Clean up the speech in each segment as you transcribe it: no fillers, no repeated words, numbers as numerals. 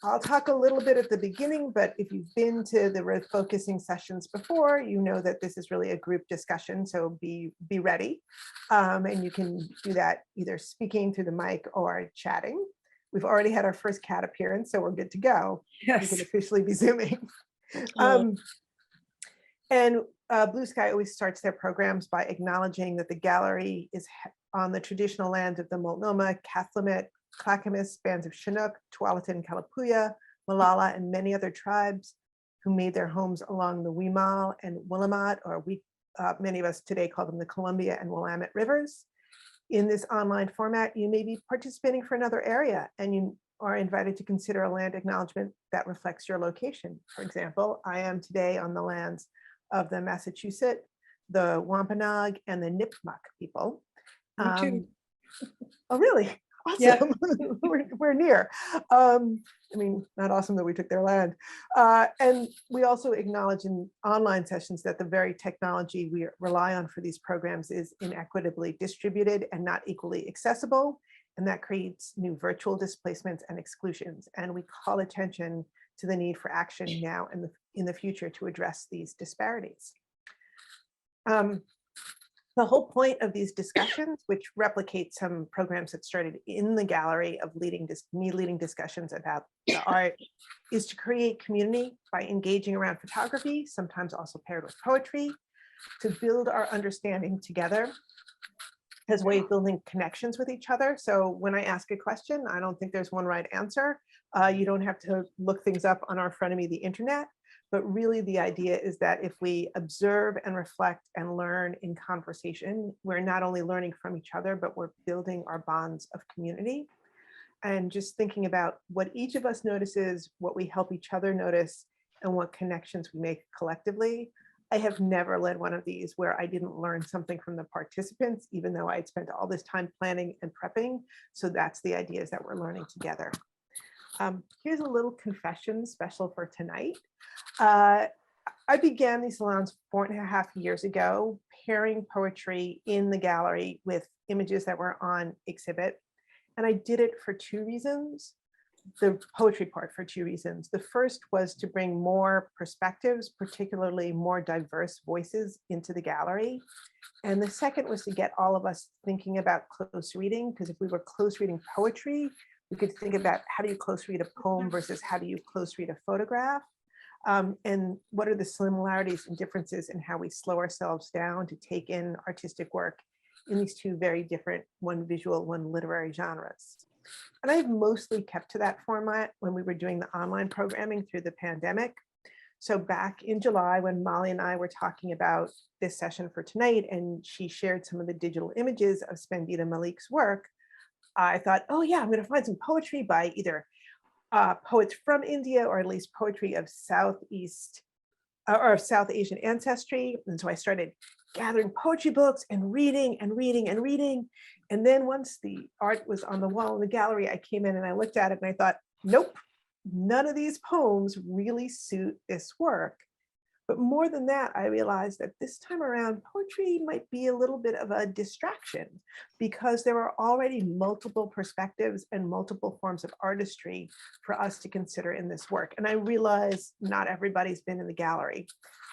I'll talk a little bit at the beginning, but if you've been to the refocusing sessions before, you know that this is really a group discussion, so be ready. And you can do that either speaking through the mic or chatting. We've already had our first cat appearance, so we're good to go. Yes. We can officially be Zooming. And Blue Sky always starts their programs by acknowledging that the gallery is on the traditional lands of the Multnomah, Cathlamet, Clackamas, bands of Chinook, Tualatin, Kalapuya, Malala, and many other tribes who made their homes along the Wimal and Willamette, or many of us today call them the Columbia and Willamette rivers. In this online format, you may be participating for another area, and you are invited to consider a land acknowledgement that reflects your location. For example, I am today on the lands of the Massachusetts, the Wampanoag, and the Nipmuc people. Me too. Oh, really? Awesome. Yeah. we're near. I mean, not awesome that we took their land. And we also acknowledge in online sessions that the very technology we rely on for these programs is inequitably distributed and not equally accessible. And that creates new virtual displacements and exclusions. And we call attention to the need for action now and in the future to address these disparities. The whole point of these discussions, which replicate some programs that started in the gallery of leading discussions about the art, is to create community by engaging around photography, sometimes also paired with poetry, to build our understanding together as a way of building connections with each other. So when I ask a question, I don't think there's one right answer. You don't have to look things up on our frenemy, the internet. But really the idea is that if we observe and reflect and learn in conversation, we're not only learning from each other, but we're building our bonds of community. And just thinking about what each of us notices, what we help each other notice, and what connections we make collectively. I have never led one of these where I didn't learn something from the participants, even though I'd spent all this time planning and prepping. So that's the idea, is that we're learning together. Here's a little confession special for tonight. I began these salons 4.5 years ago, pairing poetry in the gallery with images that were on exhibit. And I did it for two reasons. The poetry part for two reasons. The first was to bring more perspectives, particularly more diverse voices, into the gallery. And the second was to get all of us thinking about close reading, because if we were close reading poetry, we could think about how do you close read a poem versus how do you close read a photograph? And what are the similarities and differences in how we slow ourselves down to take in artistic work in these two very different, one visual, one literary genres. And I've mostly kept to that format when we were doing the online programming through the pandemic. So back in July, when Molly and I were talking about this session for tonight, and she shared some of the digital images of Spandita Malik's work, I thought, oh yeah, I'm going to find some poetry by either poets from India, or at least poetry of Southeast or of South Asian ancestry. And so I started gathering poetry books and reading and reading and reading. And then once the art was on the wall in the gallery, I came in and I looked at it and I thought, nope, none of these poems really suit this work. But more than that, I realized that this time around, poetry might be a little bit of a distraction, because there are already multiple perspectives and multiple forms of artistry for us to consider in this work. And I realize not everybody's been in the gallery.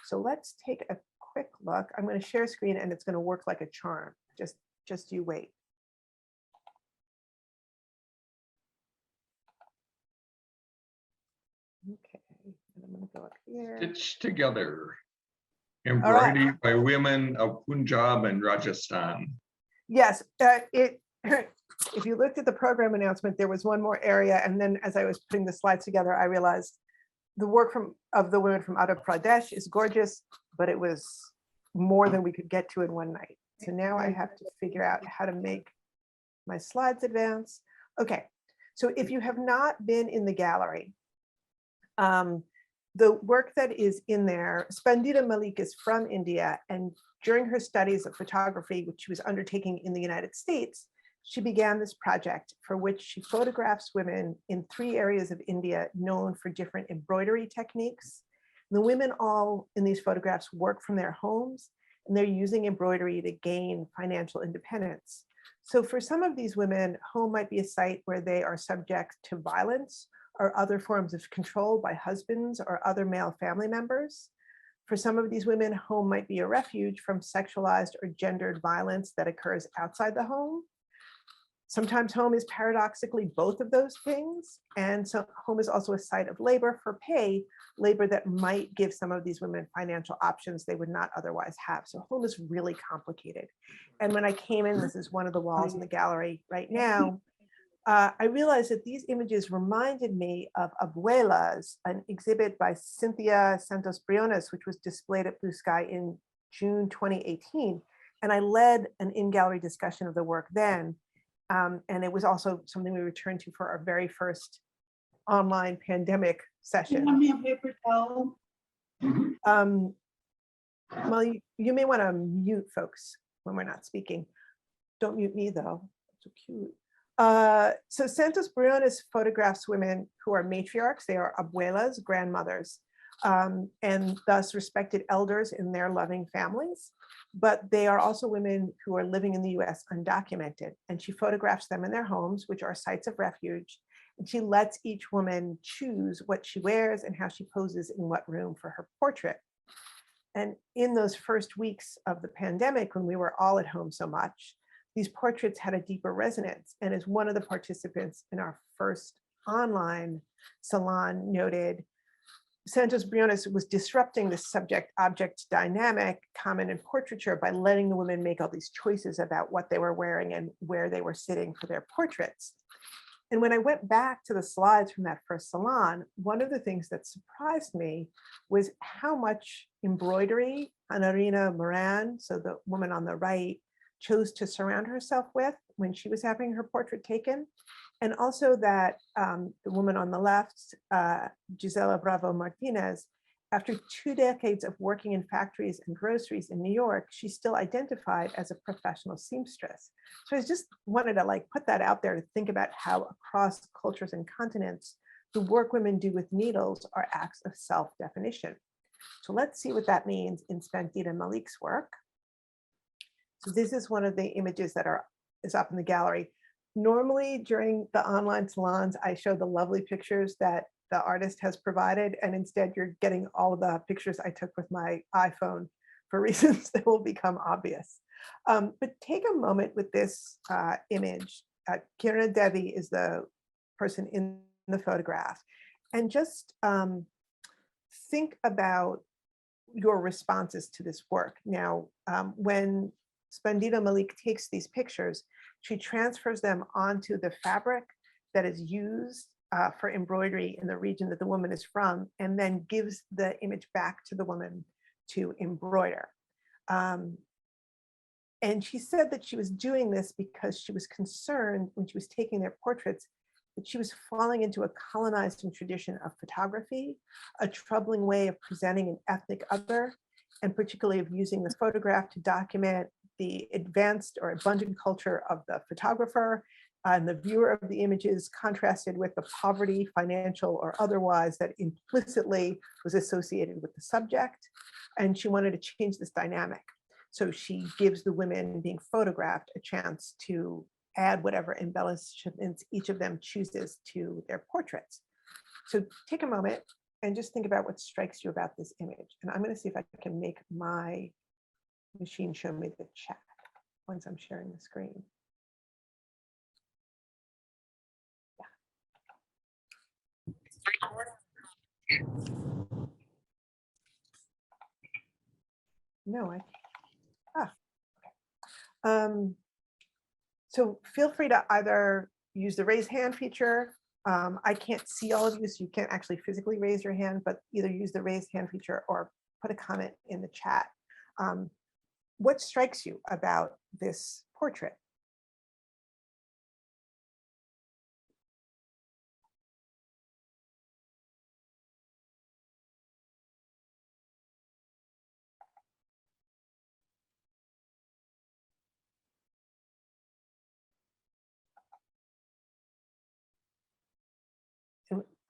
So let's take a quick look. I'm going to share screen and it's going to work like a charm. Just you wait. Okay. I'm going to go up here. Stitched together. Embroidery right. by women of Punjab and Rajasthan. Yes, if you looked at the program announcement, there was one more area. And then as I was putting the slides together, I realized the work of the women from Uttar Pradesh is gorgeous, but it was more than we could get to in one night. So now I have to figure out how to make my slides advance. Okay, so if you have not been in the gallery, the work that is in there, Spandita Malik is from India, and during her studies of photography, which she was undertaking in the United States, she began this project for which she photographs women in 3 areas of India known for different embroidery techniques. The women all in these photographs work from their homes, and they're using embroidery to gain financial independence. So for some of these women, home might be a site where they are subject to violence, or other forms of control by husbands or other male family members. For some of these women, home might be a refuge from sexualized or gendered violence that occurs outside the home. Sometimes home is paradoxically both of those things. And so home is also a site of labor for pay, labor that might give some of these women financial options they would not otherwise have. So home is really complicated. And when I came in, this is one of the walls in the gallery right now, I realized that these images reminded me of Abuelas, an exhibit by Cynthia Santos Briones, which was displayed at Blue Sky in June 2018. And I led an in-gallery discussion of the work then. And it was also something we returned to for our very first online pandemic session. Me a paper towel. Molly, you may want to mute folks when we're not speaking. Don't mute me though, so cute. So Santos Briones photographs women who are matriarchs. They are abuelas, grandmothers, and thus respected elders in their loving families. But they are also women who are living in the US undocumented. And she photographs them in their homes, which are sites of refuge. And she lets each woman choose what she wears and how she poses in what room for her portrait. And in those first weeks of the pandemic, when we were all at home so much, these portraits had a deeper resonance. And as one of the participants in our first online salon noted, Santos Briones was disrupting the subject-object dynamic common in portraiture by letting the women make all these choices about what they were wearing and where they were sitting for their portraits. And when I went back to the slides from that first salon, one of the things that surprised me was how much embroidery Anarina Moran, so the woman on the right, chose to surround herself with when she was having her portrait taken. And also that the woman on the left, Gisela Bravo Martinez, after 2 decades of working in factories and groceries in New York, she's still identified as a professional seamstress. So I just wanted to like put that out there to think about how across cultures and continents, the work women do with needles are acts of self-definition. So let's see what that means in Spandita Malik's work. So this is one of the images that is up in the gallery. Normally during the online salons, I show the lovely pictures that the artist has provided, and instead you're getting all of the pictures I took with my iPhone for reasons that will become obvious. But take a moment with this image. Kirana Devi is the person in the photograph, and just think about your responses to this work. Now, when Spandita Malik takes these pictures, she transfers them onto the fabric that is used for embroidery in the region that the woman is from, and then gives the image back to the woman to embroider. And she said that she was doing this because she was concerned when she was taking their portraits that she was falling into a colonizing tradition of photography, a troubling way of presenting an ethnic other, and particularly of using the photograph to document the advanced or abundant culture of the photographer, and the viewer of the images contrasted with the poverty, financial or otherwise, that implicitly was associated with the subject. And she wanted to change this dynamic. So she gives the women being photographed a chance to add whatever embellishments each of them chooses to their portraits. So take a moment and just think about what strikes you about this image. And I'm going to see if I can make my machine show me the chat once I'm sharing the screen. Yeah. No, okay. So feel free to either use the raise hand feature. I can't see all of you, so you can't actually physically raise your hand, but either use the raise hand feature or put a comment in the chat. What strikes you about this portrait?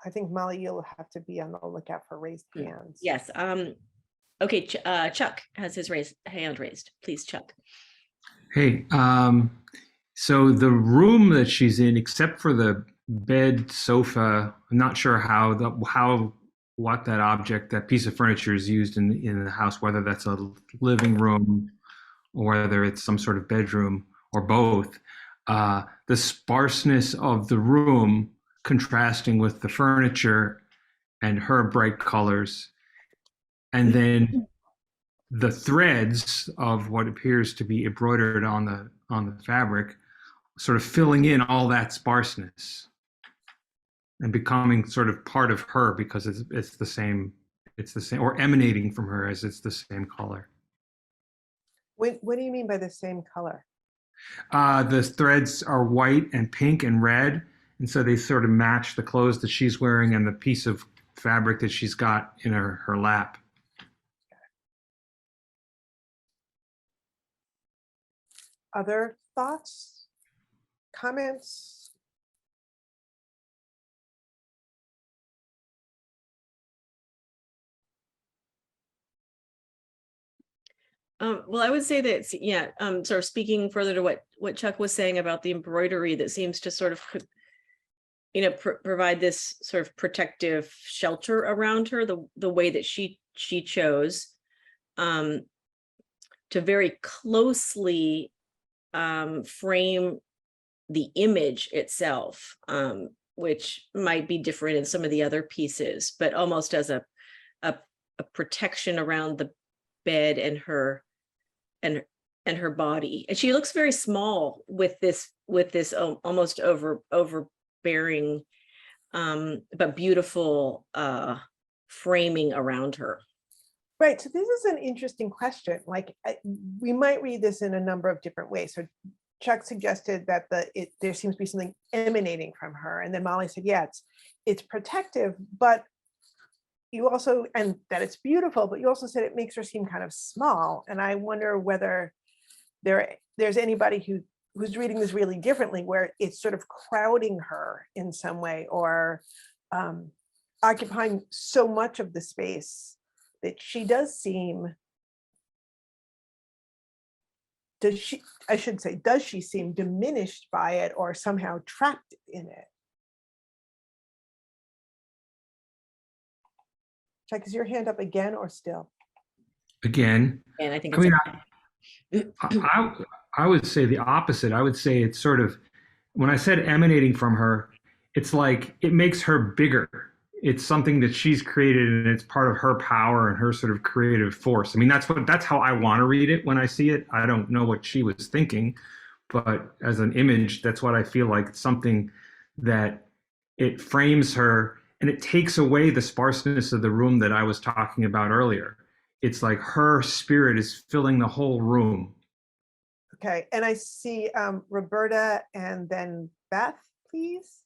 I think Molly, you'll have to be on the lookout for raised hands. Yes. Okay, Chuck has his hand raised. Please, Chuck. Hey, so the room that she's in, except for the bed, sofa. I'm not sure what that object, that piece of furniture is used in the house, whether that's a living room or whether it's some sort of bedroom or both. The sparseness of the room contrasting with the furniture and her bright colors, and then the threads of what appears to be embroidered on the fabric, sort of filling in all that sparseness and becoming sort of part of her because it's the same, or emanating from her as it's the same color. What do you mean by the same color? The threads are white and pink and red, and so they sort of match the clothes that she's wearing and the piece of fabric that she's got in her lap. Other thoughts, comments? Well, I would say that, yeah, sort of speaking further to what Chuck was saying about the embroidery that seems to sort of, provide this sort of protective shelter around her, the way that she chose to very closely frame the image itself, which might be different in some of the other pieces, but almost as a protection around the bed and her body. And she looks very small with this almost overbearing but beautiful framing around her. Right, so this is an interesting question. Like, we might read this in a number of different ways. So Chuck suggested that there seems to be something emanating from her, and then Molly said, yeah, it's protective, but you also, and that it's beautiful, but you also said it makes her seem kind of small. And I wonder whether there's anybody who's reading this really differently, where it's sort of crowding her in some way, or occupying so much of the space that she does seem, does she seem diminished by it or somehow trapped in it? Chuck, is your hand up again or still? Again. And I think I it's mean, I would say the opposite. I would say it's sort of, when I said emanating from her, it's like it makes her bigger. It's something that she's created, and it's part of her power and her sort of creative force. I mean, that's how I want to read it when I see it. I don't know what she was thinking, but as an image, that's what I feel like. Something that it frames her, and it takes away the sparseness of the room that I was talking about earlier. It's like her spirit is filling the whole room. Okay, and I see Roberta and then Beth, please.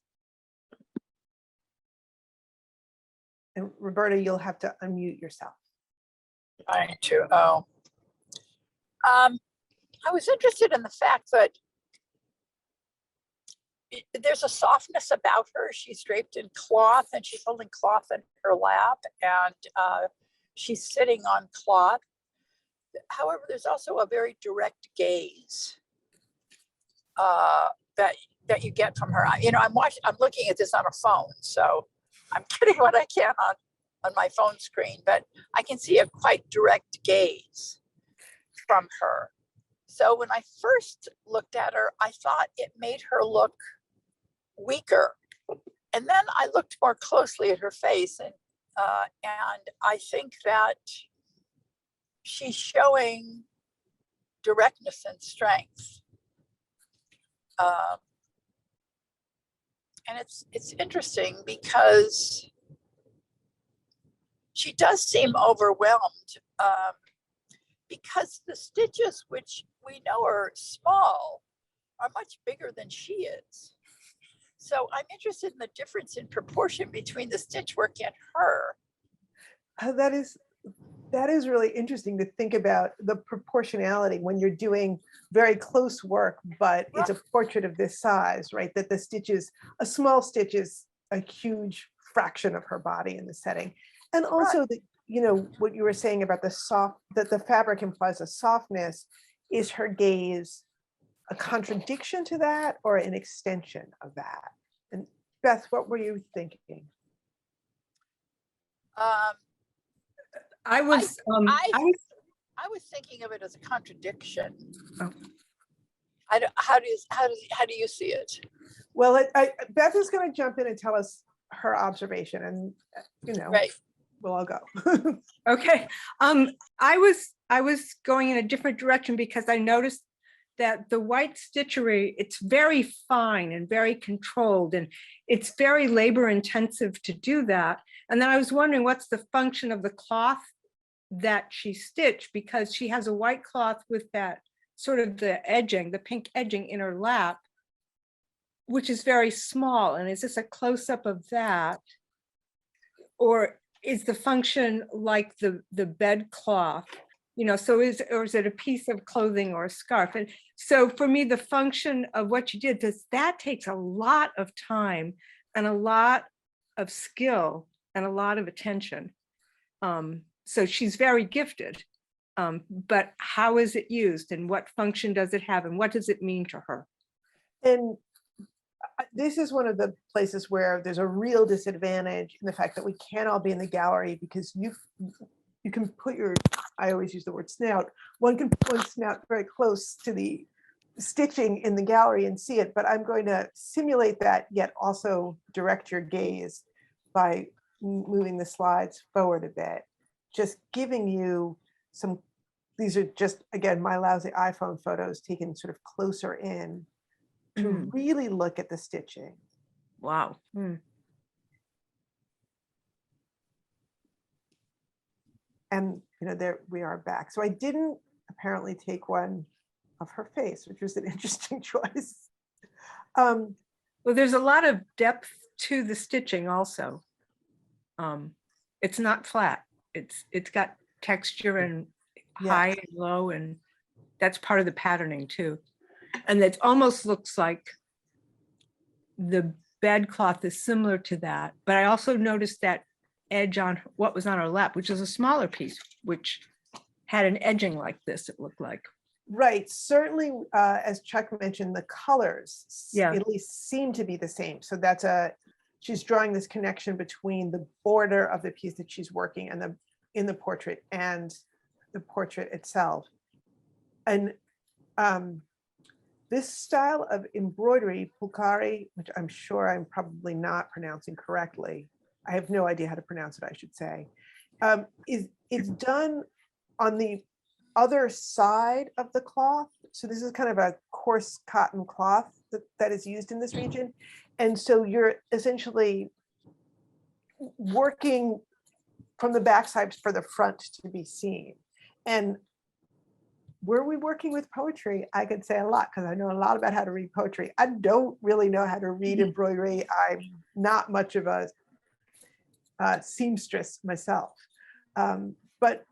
And Roberta, you'll have to unmute yourself. I need to. Oh, I was interested in the fact that there's a softness about her. She's draped in cloth, and she's holding cloth in her lap, and she's sitting on cloth. However, there's also a very direct gaze that you get from her. I'm looking at this on a phone, so I'm getting what I can on my phone screen, but I can see a quite direct gaze from her. So when I first looked at her, I thought it made her look weaker. And then I looked more closely at her face, and I think that she's showing directness and strength. And it's interesting because she does seem overwhelmed because the stitches, which we know are small, are much bigger than she is. So I'm interested in the difference in proportion between the stitch work and her. That is really interesting to think about, the proportionality when you're doing very close work, but it's a portrait of this size, right? That the stitches, a small stitch is a huge fraction of her body in the setting. And also that, what you were saying about that the fabric implies a softness. Is her gaze a contradiction to that or an extension of that? And Beth, what were you thinking? I was, I was thinking of it as a contradiction. Oh. How do you see it? Well, Beth is going to jump in and tell us her observation, and Right. we'll all go. okay. I was going in a different direction because I noticed that the white stitchery, it's very fine and very controlled, and it's very labor intensive to do that. And then I was wondering what's the function of the cloth that she stitched, because she has a white cloth with that sort of the edging, the pink edging in her lap, which is very small. And is this a close-up of that? Or is the function like the bed cloth? So is it a piece of clothing or a scarf? And so for me, the function of what you did, that takes a lot of time and a lot of skill and a lot of attention. So she's very gifted, but how is it used and what function does it have and what does it mean to her? And this is one of the places where there's a real disadvantage in the fact that we can't all be in the gallery, because you can put I always use the word snout, one can put one snout very close to the stitching in the gallery and see it, but I'm going to simulate that, yet also direct your gaze by moving the slides forward a bit, just giving you some, these are just, again, my lousy iPhone photos taken sort of closer in to really look at the stitching. Wow. And there we are back. So I didn't apparently take one of her face, which was an interesting choice. Well, there's a lot of depth to the stitching also. It's not flat. It's got texture and high and low, and that's part of the patterning too. And it almost looks like the bed cloth is similar to that. But I also noticed that edge on what was on her lap, which is a smaller piece, which had an edging like this, it looked like. Right. Certainly, as Chuck mentioned, the colors at least seem to be the same. So she's drawing this connection between the border of the piece that she's working and in the portrait and the portrait itself. And this style of embroidery, pulkari, which I'm sure I'm probably not pronouncing correctly, I have no idea how to pronounce it, I should say, is done on the other side of the cloth. So this is kind of a coarse cotton cloth that is used in this region. And so you're essentially working from the backside for the front to be seen. And were we working with poetry, I could say a lot, because I know a lot about how to read poetry. I don't really know how to read embroidery. I'm not much of a seamstress myself. But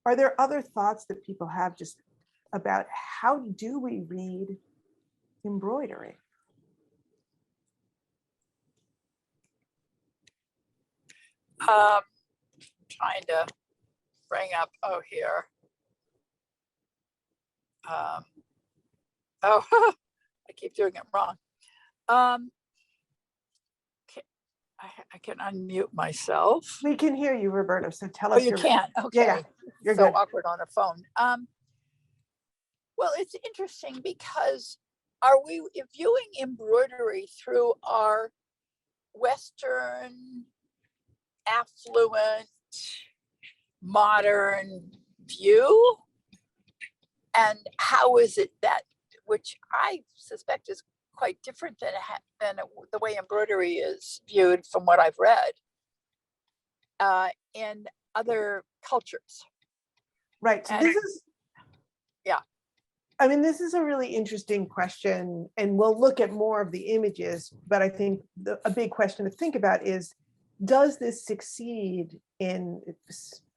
are there other thoughts that people have just about how do we read embroidery? Trying to bring up, here. I keep doing it wrong. I can unmute myself. We can hear you, Roberta, so tell us. You can't? Okay. Yeah, you're so good. Awkward on a phone. Well, it's interesting because are we viewing embroidery through our Western, affluent, modern view? And how is it that, which I suspect is quite different than the way embroidery is viewed from what I've read in other cultures. Right. So this is, I mean, this is a really interesting question, and we'll look at more of the images, but I think a big question to think about is, does this succeed in,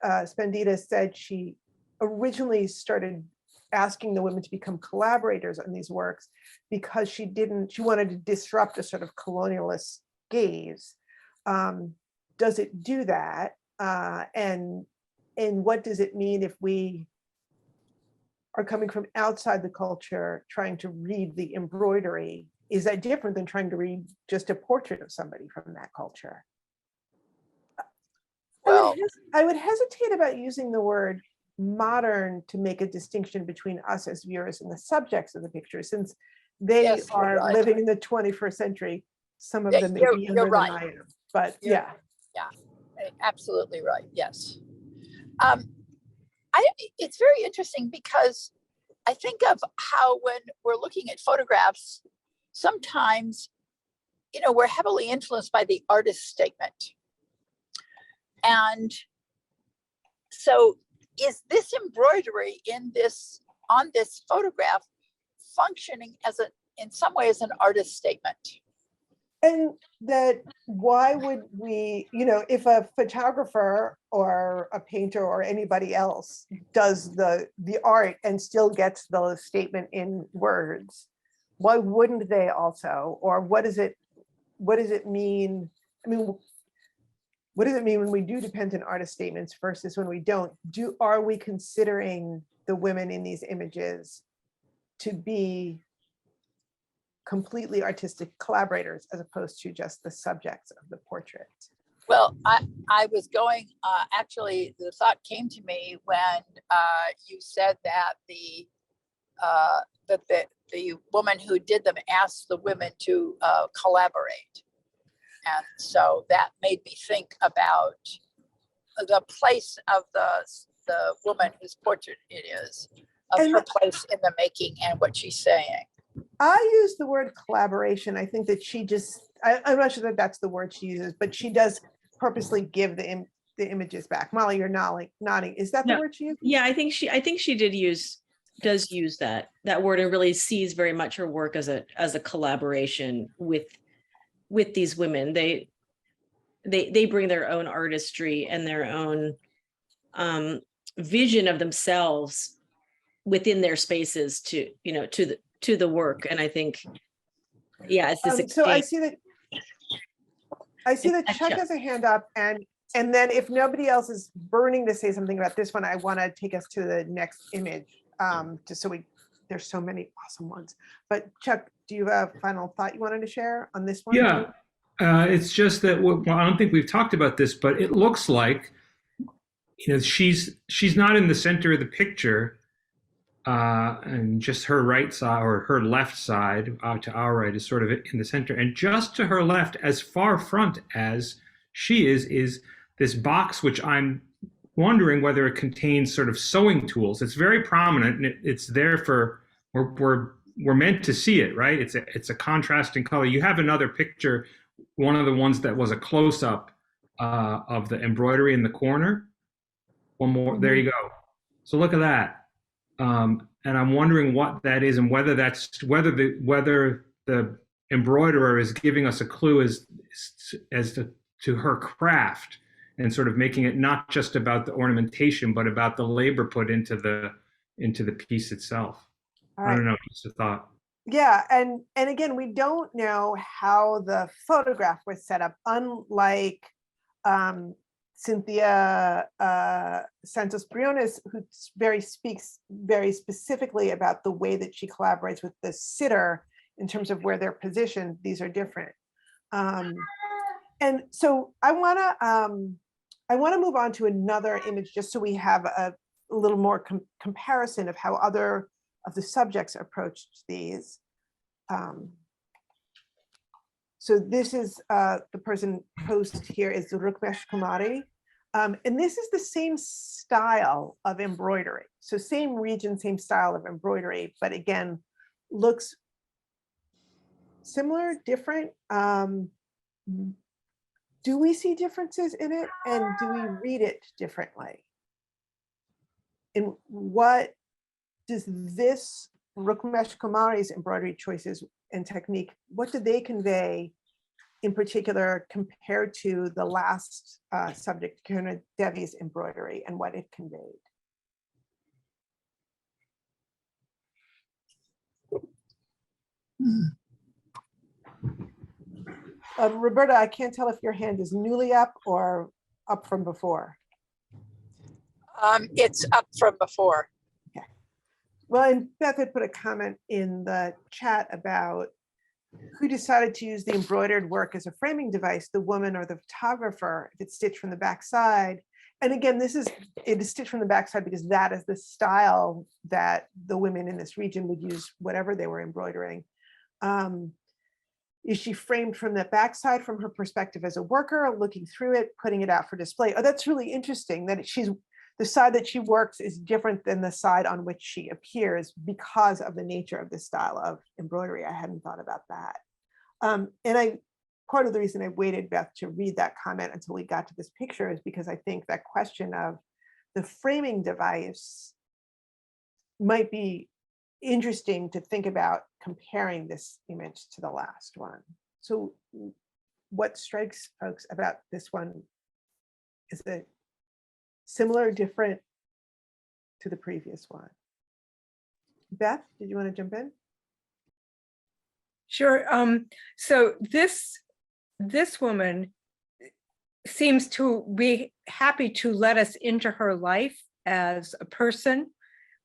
Spandita said she originally started asking the women to become collaborators on these works because she wanted to disrupt a sort of colonialist gaze. Does it do that? And what does it mean if we are coming from outside the culture, trying to read the embroidery is that different than trying to read just a portrait of somebody from that culture? Well, I would hesitate about using the word modern to make a distinction between us as viewers and the subjects of the picture, since they Yes, you're are right. living in the 21st century. Some of Yeah, them may you're- be you're younger than right. I am, but You're- yeah. Absolutely right. Yes. It's very interesting because I think of how when we're looking at photographs, sometimes, we're heavily influenced by the artist statement. And so is this embroidery on this photograph functioning in some way as an artist statement? And that why would we, if a photographer or a painter or anybody else does the art and still gets the statement in words, why wouldn't they also? Or what does it mean? I mean, what does it mean when we do depend on artist statements versus when we don't? Are we considering the women in these images to be completely artistic collaborators as opposed to just the subjects of the portrait? Well, I was going, actually, the thought came to me when you said that the woman who did them asked the women to collaborate. And so that made me think about the place of the woman whose portrait it is, of And her place in the making and what she's saying. I use the word collaboration. I think that I'm not sure that that's the word she uses, but she does purposely give the images back. Molly, you're nodding. Is that the No. word she used? Yeah, I think she does use that word, and really sees very much her work as a collaboration with these women. They bring their own artistry and their own vision of themselves within their spaces to the work. And I think, yeah, it's this So I exchange. see that Chuck has a hand up, and then if nobody else is burning to say something about this one, I want to take us to the next image. Just so there's so many awesome ones. But Chuck, do you have a final thought you wanted to share on this one? Yeah, it's just that I don't think we've talked about this, but it looks like she's not in the center of the picture, and just her right side or her left side to our right is sort of in the center, and just to her left, as far front as she is this box, which I'm wondering whether it contains sort of sewing tools. It's very prominent, and it's there for we're meant to see it, right? It's a contrasting color. You have another picture, one of the ones that was a close-up of the embroidery in the corner. One more, there you go. So look at that. And I'm wondering what that is, and whether the embroiderer is giving us a clue as to her craft, and sort of making it not just about the ornamentation, but about the labor put into the piece itself. I don't know, just a thought. Yeah, and again, we don't know how the photograph was set up, unlike Cynthia Santos Briones, who speaks very specifically about the way that she collaborates with the sitter in terms of where they're positioned. These are different. And so I want to move on to another image, just so we have a little more comparison of how other of the subjects approached these. So this is the person posed here is Rukmesh Kumari. And this is the same style of embroidery. So same region, same style of embroidery, but again, looks similar, different. Do we see differences in it, and do we read it differently? And what does this Rukmesh Kumari's embroidery choices and technique, what do they convey in particular compared to the last subject, Kiruna Devi's embroidery, and what it conveyed? Roberta, I can't tell if your hand is newly up or up from before. It's up from before. Okay. Well, and Beth had put a comment in the chat about who decided to use the embroidered work as a framing device, the woman or the photographer, if it's stitched from the backside. And again, it is stitched from the backside because that is the style that the women in this region would use, whatever they were embroidering. Is she framed from the backside from her perspective as a worker, looking through it, putting it out for display? Oh, that's really interesting that the side that she works is different than the side on which she appears because of the nature of this style of embroidery. I hadn't thought about that. And part of the reason I waited, Beth, to read that comment until we got to this picture is because I think that question of the framing device might be interesting to think about comparing this image to the last one. So what strikes folks about this one? Is it similar, different to the previous one? Beth, did you want to jump in? Sure. So this woman seems to be happy to let us into her life as a person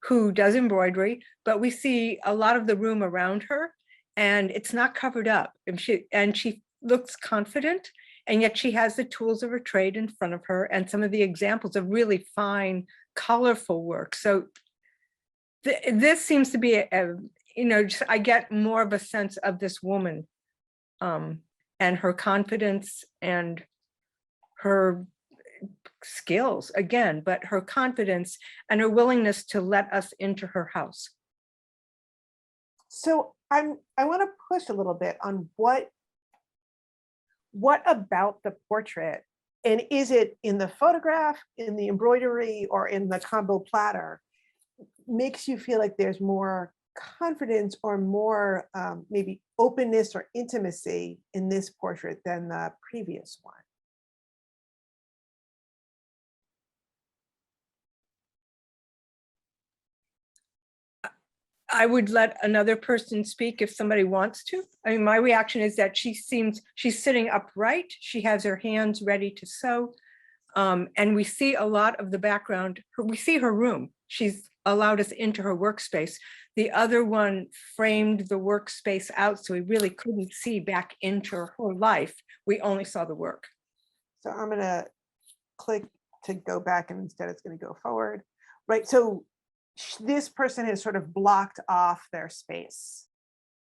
who does embroidery, but we see a lot of the room around her and it's not covered up. And she looks confident, and yet she has the tools of her trade in front of her and some of the examples of really fine, colorful work. So this seems to be I get more of a sense of this woman and her confidence and her skills again, but her confidence and her willingness to let us into her house. So I want to push a little bit on what about the portrait, and is it in the photograph, in the embroidery, or in the combo platter, makes you feel like there's more confidence or more maybe openness or intimacy in this portrait than the previous one? I would let another person speak if somebody wants to. I mean, my reaction is that she's sitting upright. She has her hands ready to sew. And we see a lot of the background. We see her room. She's allowed us into her workspace. The other one framed the workspace out, so we really couldn't see back into her life. We only saw the work. So I'm going to click to go back, and instead it's going to go forward. Right. So this person has sort of blocked off their space,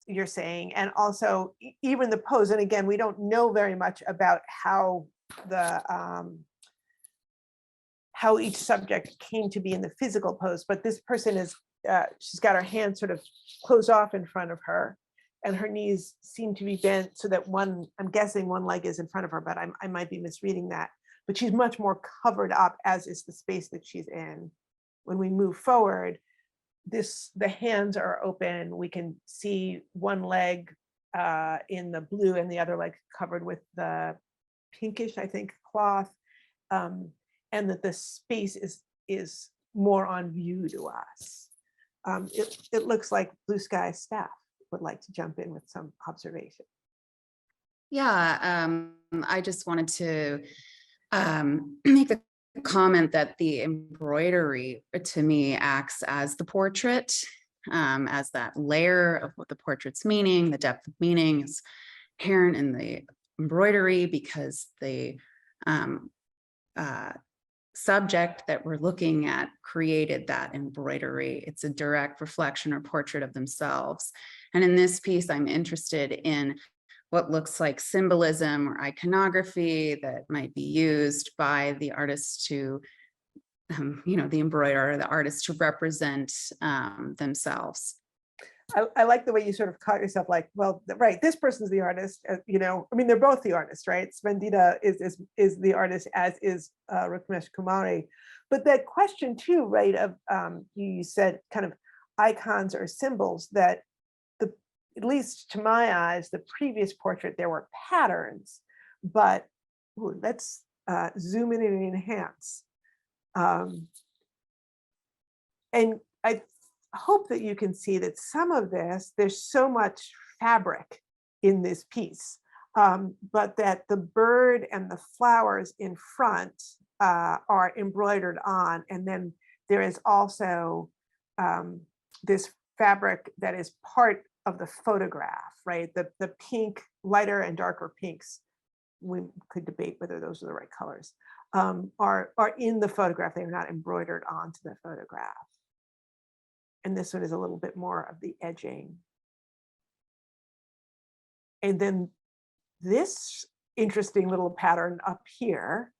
you're saying, and also even the pose. And again, we don't know very much about how each subject came to be in the physical pose, but this person is, she's got her hands sort of closed off in front of her, and her knees seem to be bent so that I'm guessing one leg is in front of her, but I might be misreading that. But she's much more covered up, as is the space that she's in. When we move forward, the hands are open. We can see one leg in the blue and the other leg covered with the pinkish, I think, cloth, and that the space is more on view to us. It looks like Blue Sky staff would like to jump in with some observation. Yeah, I just wanted to make the comment that the embroidery to me acts as the portrait, as that layer of what the portrait's meaning. The depth of meaning is inherent in the embroidery because the subject that we're looking at created that embroidery. It's a direct reflection or portrait of themselves. And in this piece, I'm interested in what looks like symbolism or iconography that might be used by the artist to, the embroiderer, the artist to represent themselves. I like the way you sort of caught yourself like, well, right, this person's the artist, I mean, they're both the artists, right? Spandita is the artist, as is Rukmesh Kumari. But that question too, right, of you said kind of icons or symbols that at least to my eyes, the previous portrait, there were patterns, but let's zoom in and enhance. And I hope that you can see that some of this, there's so much fabric in this piece, but that the bird and the flowers in front are embroidered on. And then there is also this fabric that is part of the photograph, right? The pink, lighter and darker pinks, we could debate whether those are the right colors, are in the photograph. They are not embroidered onto the photograph. And this one is a little bit more of the edging. And then this interesting little pattern up here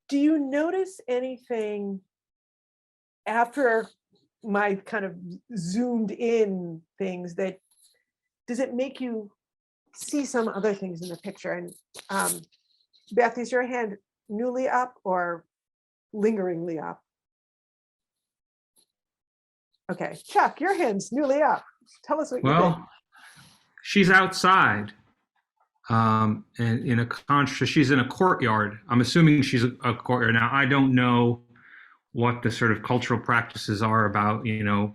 do you notice anything after my kind of zoomed in things that, does it make you see some other things in the picture? And Beth, is your hand newly up or lingeringly up? Okay, Chuck, your hand's newly up. Tell us what you think. Well, she's outside. And in a contrast, she's in a courtyard. I'm assuming she's a courtyard. Now, I don't know what the sort of cultural practices are about, you know,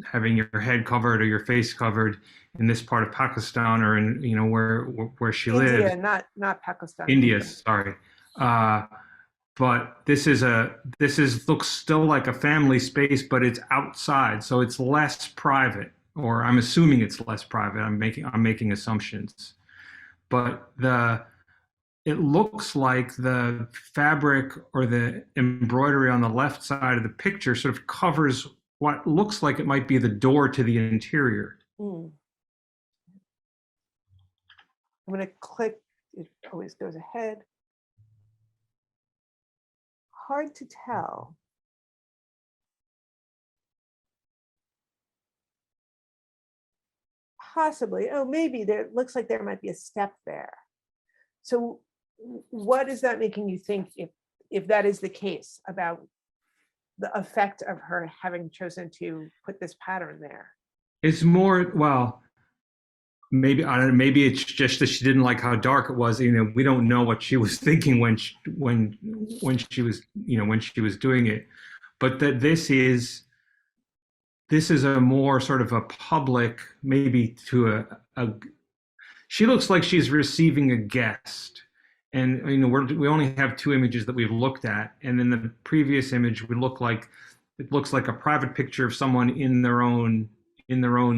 having your head covered or your face covered in this part of Pakistan or in, you know, where she lives. India, not Pakistan. India, sorry. But this looks still like a family space, but it's outside, so it's less private, or I'm assuming it's less private. I'm making assumptions. But it looks like the fabric or the embroidery on the left side of the picture sort of covers what looks like it might be the door to the interior. I'm going to click, it always goes ahead. Hard to tell. Possibly. Oh, maybe there looks like there might be a step there. So what is that making you think, if that is the case, about the effect of her having chosen to put this pattern there? It's more, well, maybe, I don't know, maybe it's just that she didn't like how dark it was. You know, we don't know what she was thinking when she was, you know, when she was doing it. But that this is a more sort of a public, maybe to she looks like she's receiving a guest. And, you know, we only have 2 images that we've looked at. And in the previous image, it looks like a private picture of someone in their own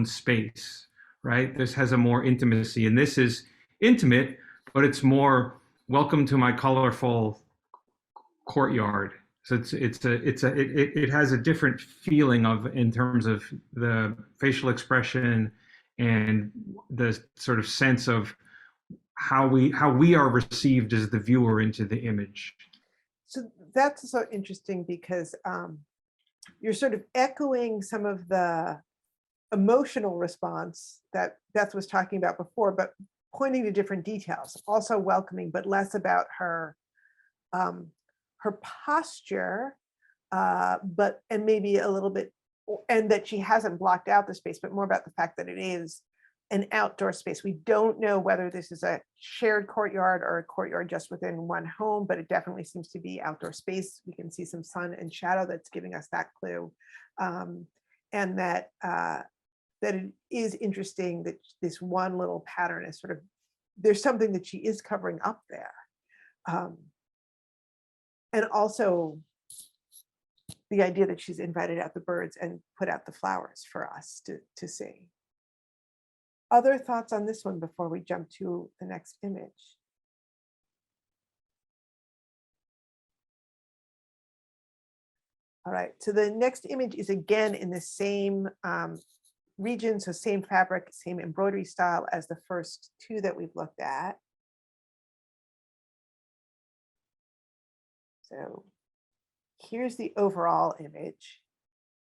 space, right? This has a more intimacy, and this is intimate, but it's more welcome to my colorful courtyard. So it has a different feeling in terms of the facial expression and the sort of sense of how we are received as the viewer into the image. So that's so interesting because you're sort of echoing some of the emotional response that Beth was talking about before, but pointing to different details, also welcoming, but less about her posture, and maybe a little bit, and that she hasn't blocked out the space, but more about the fact that it is an outdoor space. We don't know whether this is a shared courtyard or a courtyard just within one home, but it definitely seems to be outdoor space. We can see some sun and shadow that's giving us that clue. And that it is interesting that this one little pattern is sort of, there's something that she is covering up there. And also the idea that she's invited out the birds and put out the flowers for us to see. Other thoughts on this one before we jump to the next image? All right, so the next image is again in the same region, so same fabric, same embroidery style as the first 2 that we've looked at. So here's the overall image.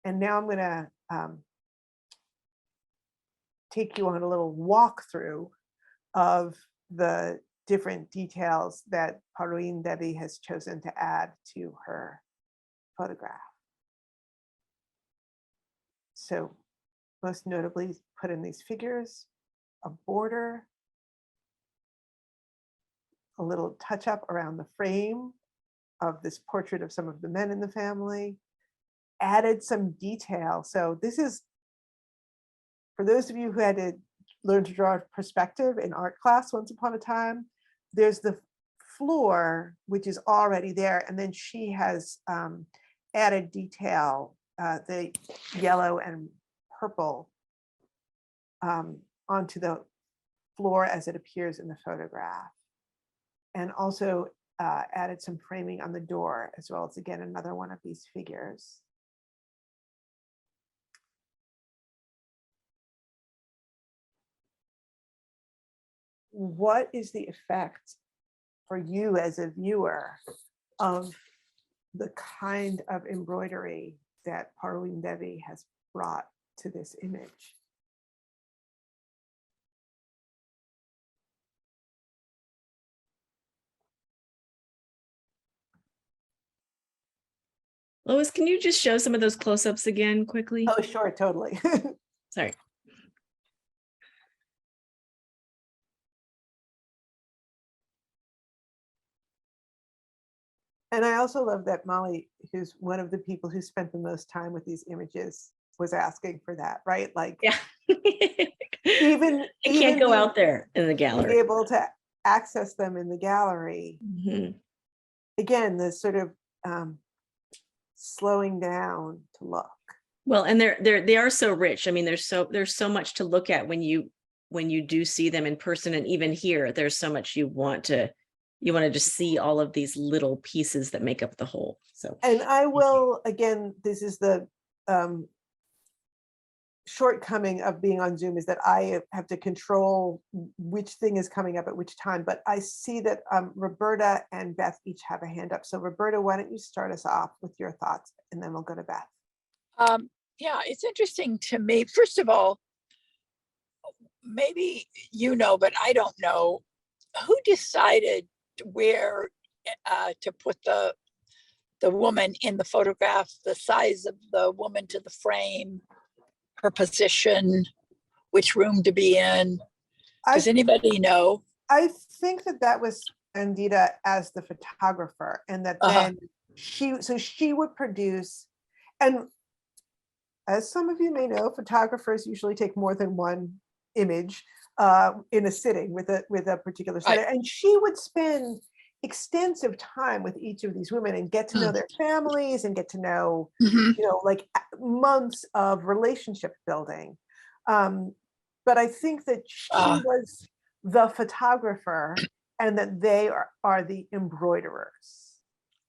And now I'm gonna take you on a little walkthrough of the different details that Parveen Devi has chosen to add to her photograph. So most notably put in these figures, a border, a little touch up around the frame of this portrait of some of the men in the family, added some detail. So this is, for those of you who had to learn to draw perspective in art class once upon a time, there's the floor, which is already there, and then she has added detail, the yellow and purple onto the floor as it appears in the photograph. And also added some framing on the door, as well as, again, another one of these figures. What is the effect for you as a viewer of the kind of embroidery that Parveen Devi has brought to this image? Lois, can you just show some of those close-ups again quickly? Oh, sure, totally. Sorry. And I also love that Molly, who's one of the people who spent the most time with these images, was asking for that, right? Like, Yeah. even I can't go being out there in the gallery. able to access them in the gallery. Mhm. Again, the sort of slowing down to look. Well, and they are so rich. I mean, there's so much to look at when you do see them in person, and even here, there's so much you want to just see all of these little pieces that make up the whole. So, And I will, again, this is the shortcoming of being on Zoom, is that I have to control which thing is coming up at which time. But I see that Roberta and Beth each have a hand up. So Roberta, why don't you start us off with your thoughts, and then we'll go to Beth. Yeah, it's interesting to me. First of all, maybe you know, but I don't know, who decided where to put the woman in the photograph, the size of the woman to the frame, her position, which room to be in. Does anybody know? I think that was Spandita as the photographer, and that then she would produce, and as some of you may know, photographers usually take more than one image in a sitting with a particular setter, and she would spend extensive time with each of these women and get to know their families and get to know, like months of relationship building. But I think that she was the photographer, and that they are the embroiderers.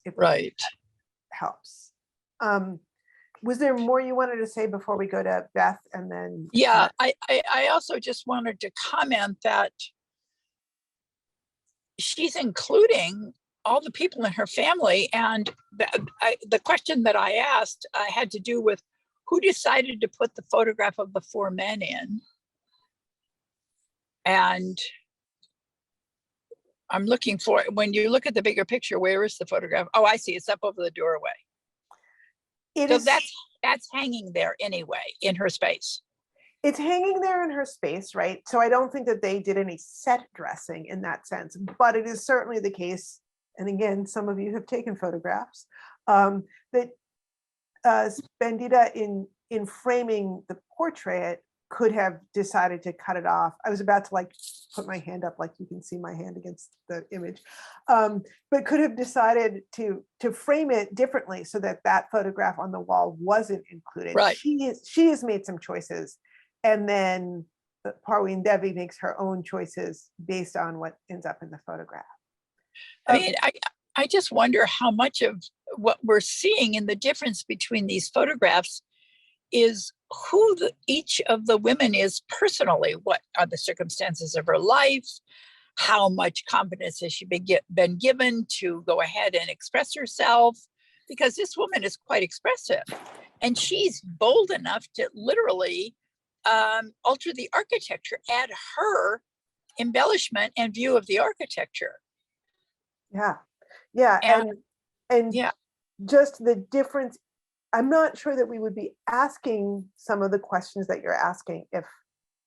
If Right. that helps. Was there more you wanted to say before we go to Beth, and then? Yeah, I also just wanted to comment that she's including all the people in her family. And the question that I asked had to do with who decided to put the photograph of the four men in. And I'm looking for, when you look at the bigger picture, where is the photograph? Oh, I see, it's up over the doorway. So that's hanging there anyway in her space. It's hanging there in her space, right? So I don't think that they did any set dressing in that sense, but it is certainly the case. And again, some of you have taken photographs, that Spandita in framing the portrait could have decided to cut it off. I was about to put my hand up, like you can see my hand against the image, but could have decided to frame it differently so that photograph on the wall wasn't included. Right. She has made some choices, and then Parveen Devi makes her own choices based on what ends up in the photograph. I mean, I just wonder how much of what we're seeing in the difference between these photographs is who each of the women is personally. What are the circumstances of her life? How much confidence has she been given to go ahead and express herself? Because this woman is quite expressive, and she's bold enough to literally alter the architecture, add her embellishment and view of the architecture. Yeah, and yeah, just the difference. I'm not sure that we would be asking some of the questions that you're asking if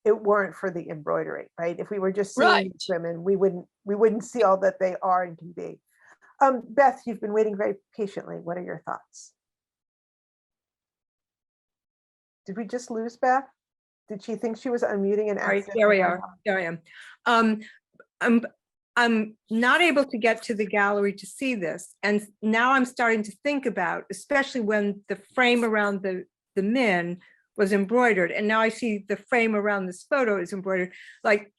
it weren't for the embroidery, right? If we were just seeing these women, we wouldn't see all that they are and can be. Beth, you've been waiting very patiently. What are your thoughts? Did we just lose Beth? Did she think she was unmuting and Sorry, accidentally? there we are. There I am. I'm not able to get to the gallery to see this. And now I'm starting to think about, especially when the frame around the min was embroidered, and now I see the frame around this photo is embroidered. Like,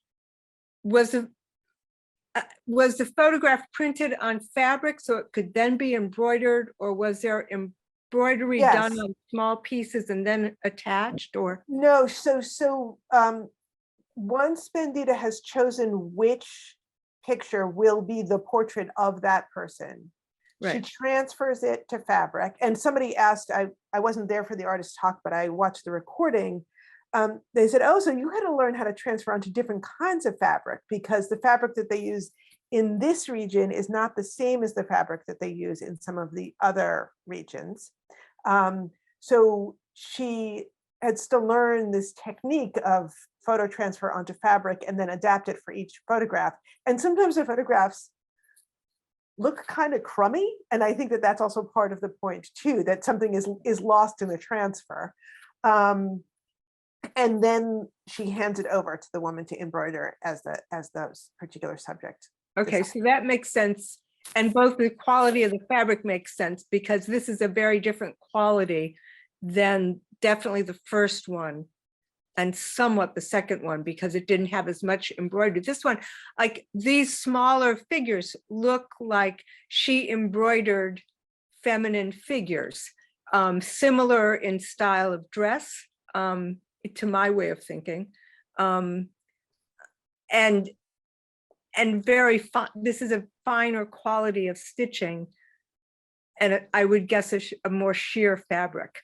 was the photograph printed on fabric so it could then be embroidered, or was there embroidery done Yes. on small pieces and then attached, or? No, once Spandita has chosen which picture will be the portrait of that person, she Right. transfers it to fabric. And somebody asked, I wasn't there for the artist talk, but I watched the recording. They said, oh, so you had to learn how to transfer onto different kinds of fabric, because the fabric that they use in this region is not the same as the fabric that they use in some of the other regions. So she has to learn this technique of photo transfer onto fabric and then adapt it for each photograph. And sometimes the photographs look kind of crummy. And I think that that's also part of the point too, that something is lost in the transfer. And then she hands it over to the woman to embroider as the particular subject. Okay, so that makes sense. And both the quality of the fabric makes sense, because this is a very different quality than definitely the first one and somewhat the second one, because it didn't have as much embroidery. This one, like these smaller figures look like she embroidered feminine figures, similar in style of dress, to my way of thinking. And very fine. This is a finer quality of stitching, and I would guess a more sheer fabric.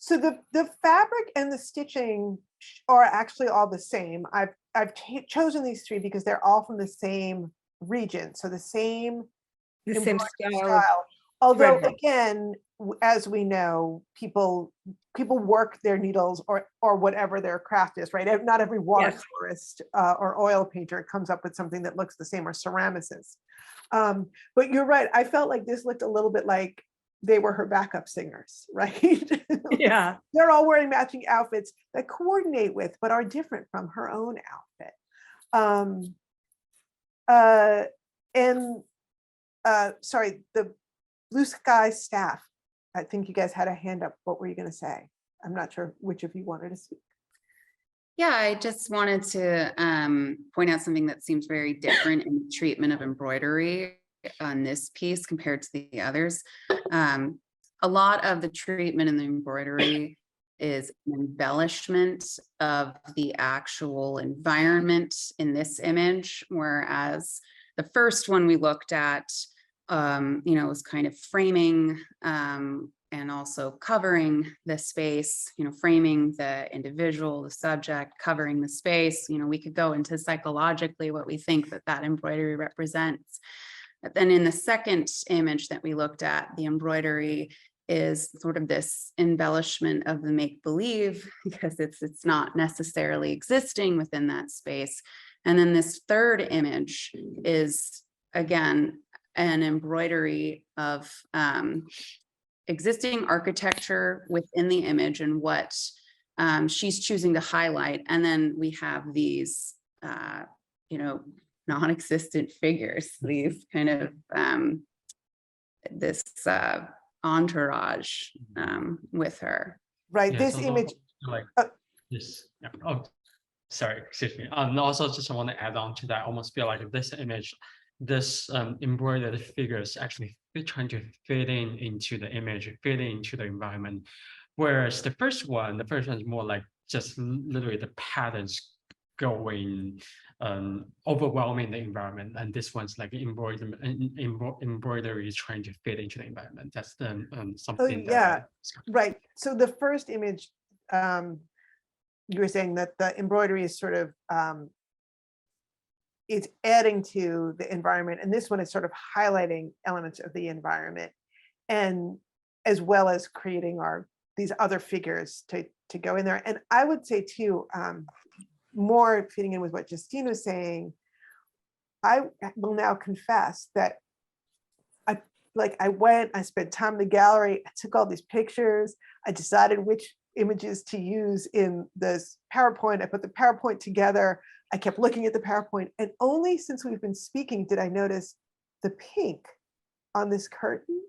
So the fabric and the stitching are actually all the same. I've chosen these three because they're all from the same region, so the same embroidery style. Although thread. again, as we know, people work their needles or whatever their craft is, right? Not every watercolorist or oil painter comes up with something that looks the same, or ceramicist. But you're right. I felt like this looked a little bit like they were her backup singers, right? Yeah. They're all wearing matching outfits that coordinate with, but are different from her own outfit. Sorry, the Blue Sky staff. I think you guys had a hand up. What were you going to say? I'm not sure which of you wanted to speak. Yeah, I just wanted to point out something that seems very different in the treatment of embroidery on this piece compared to the others. A lot of the treatment in the embroidery is an embellishment of the actual environment in this image, whereas the first one we looked at, was kind of framing and also covering the space, framing the individual, the subject, covering the space. We could go into psychologically what we think that embroidery represents. But then in the second image that we looked at, the embroidery is sort of this embellishment of the make-believe, because it's not necessarily existing within that space. And then this third image is, again, an embroidery of existing architecture within the image and what she's choosing to highlight. And then we have these, non-existent figures, these kind of this entourage with her. Right, Yeah, this so image. like this. Yeah. Oh, sorry, excuse me. Also, just want to add on to that. I almost feel like this image, this embroidered figures actually trying to fit into the image, fit into the environment. Whereas the first one is more like just literally the patterns going overwhelming the environment, and this one's like embroidery is trying to fit into the environment. That's the something. Right. So the first image, you were saying that the embroidery is sort of it's adding to the environment, and this one is sort of highlighting elements of the environment, and as well as creating these other figures to go in there. And I would say too, more fitting in with what Justine was saying, I will now confess that I spent time in the gallery, I took all these pictures, I decided which images to use in this PowerPoint. I put the PowerPoint together. I kept looking at the PowerPoint, and only since we've been speaking did I notice the pink on this curtain.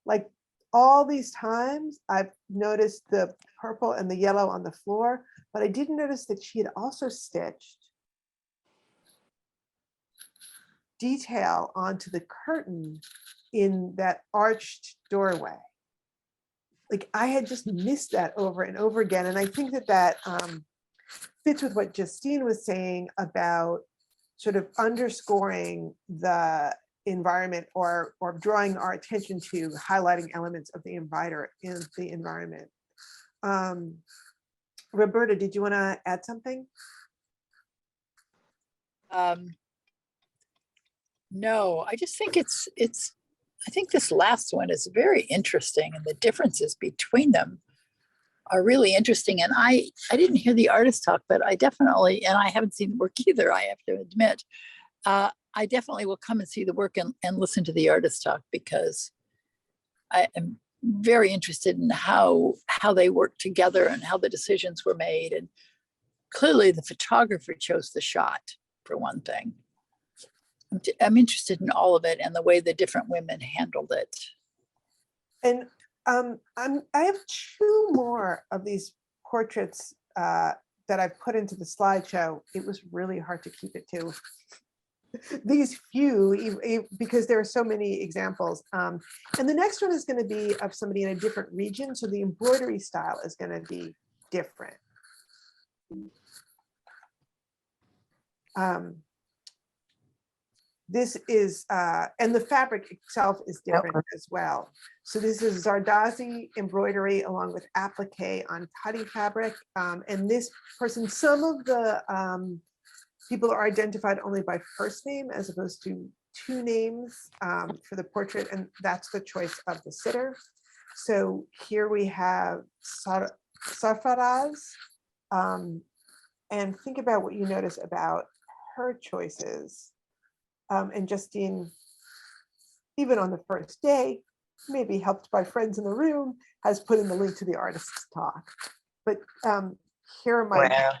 Like all these times I've noticed the purple and the yellow on the floor, but I didn't notice that she had also stitched detail onto the curtain in that arched doorway. Like I had just missed that over and over again. And I think that that fits with what Justine was saying about sort of underscoring the environment or drawing our attention to highlighting elements of the environment. Roberta, did you want to add something? No, I just think I think this last one is very interesting, and the differences between them are really interesting. And I didn't hear the artist talk, but I definitely, and I haven't seen the work either, I have to admit, I definitely will come and see the work and listen to the artist talk, because I am very interested in how they work together and how the decisions were made. And clearly the photographer chose the shot, for one thing. I'm interested in all of it and the way the different women handled it. And I have two more of these portraits that I've put into the slideshow. It was really hard to keep it to these few, because there are so many examples. And the next one is going to be of somebody in a different region. So the embroidery style is going to be different. This is, and the fabric itself is different as well. So this is Zardozi embroidery along with applique on putty fabric. And this person, some of the people are identified only by first name as opposed to two names for the portrait, and that's the choice of the sitter. So here we have Sarfaraz, and think about what you notice about her choices. And Justine, even on the first day, maybe helped by friends in the room, has put in the link to the artist's talk. But here are my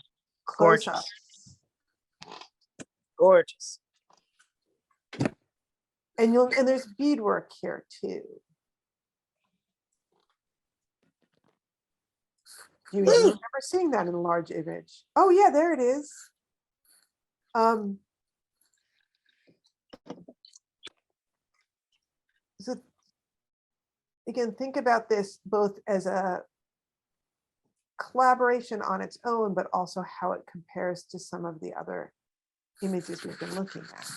close-ups. Gorgeous. And there's beadwork here too. Do you remember seeing that in a large image? Oh yeah, there it is. So again, think about this both as a collaboration on its own, but also how it compares to some of the other images we've been looking at.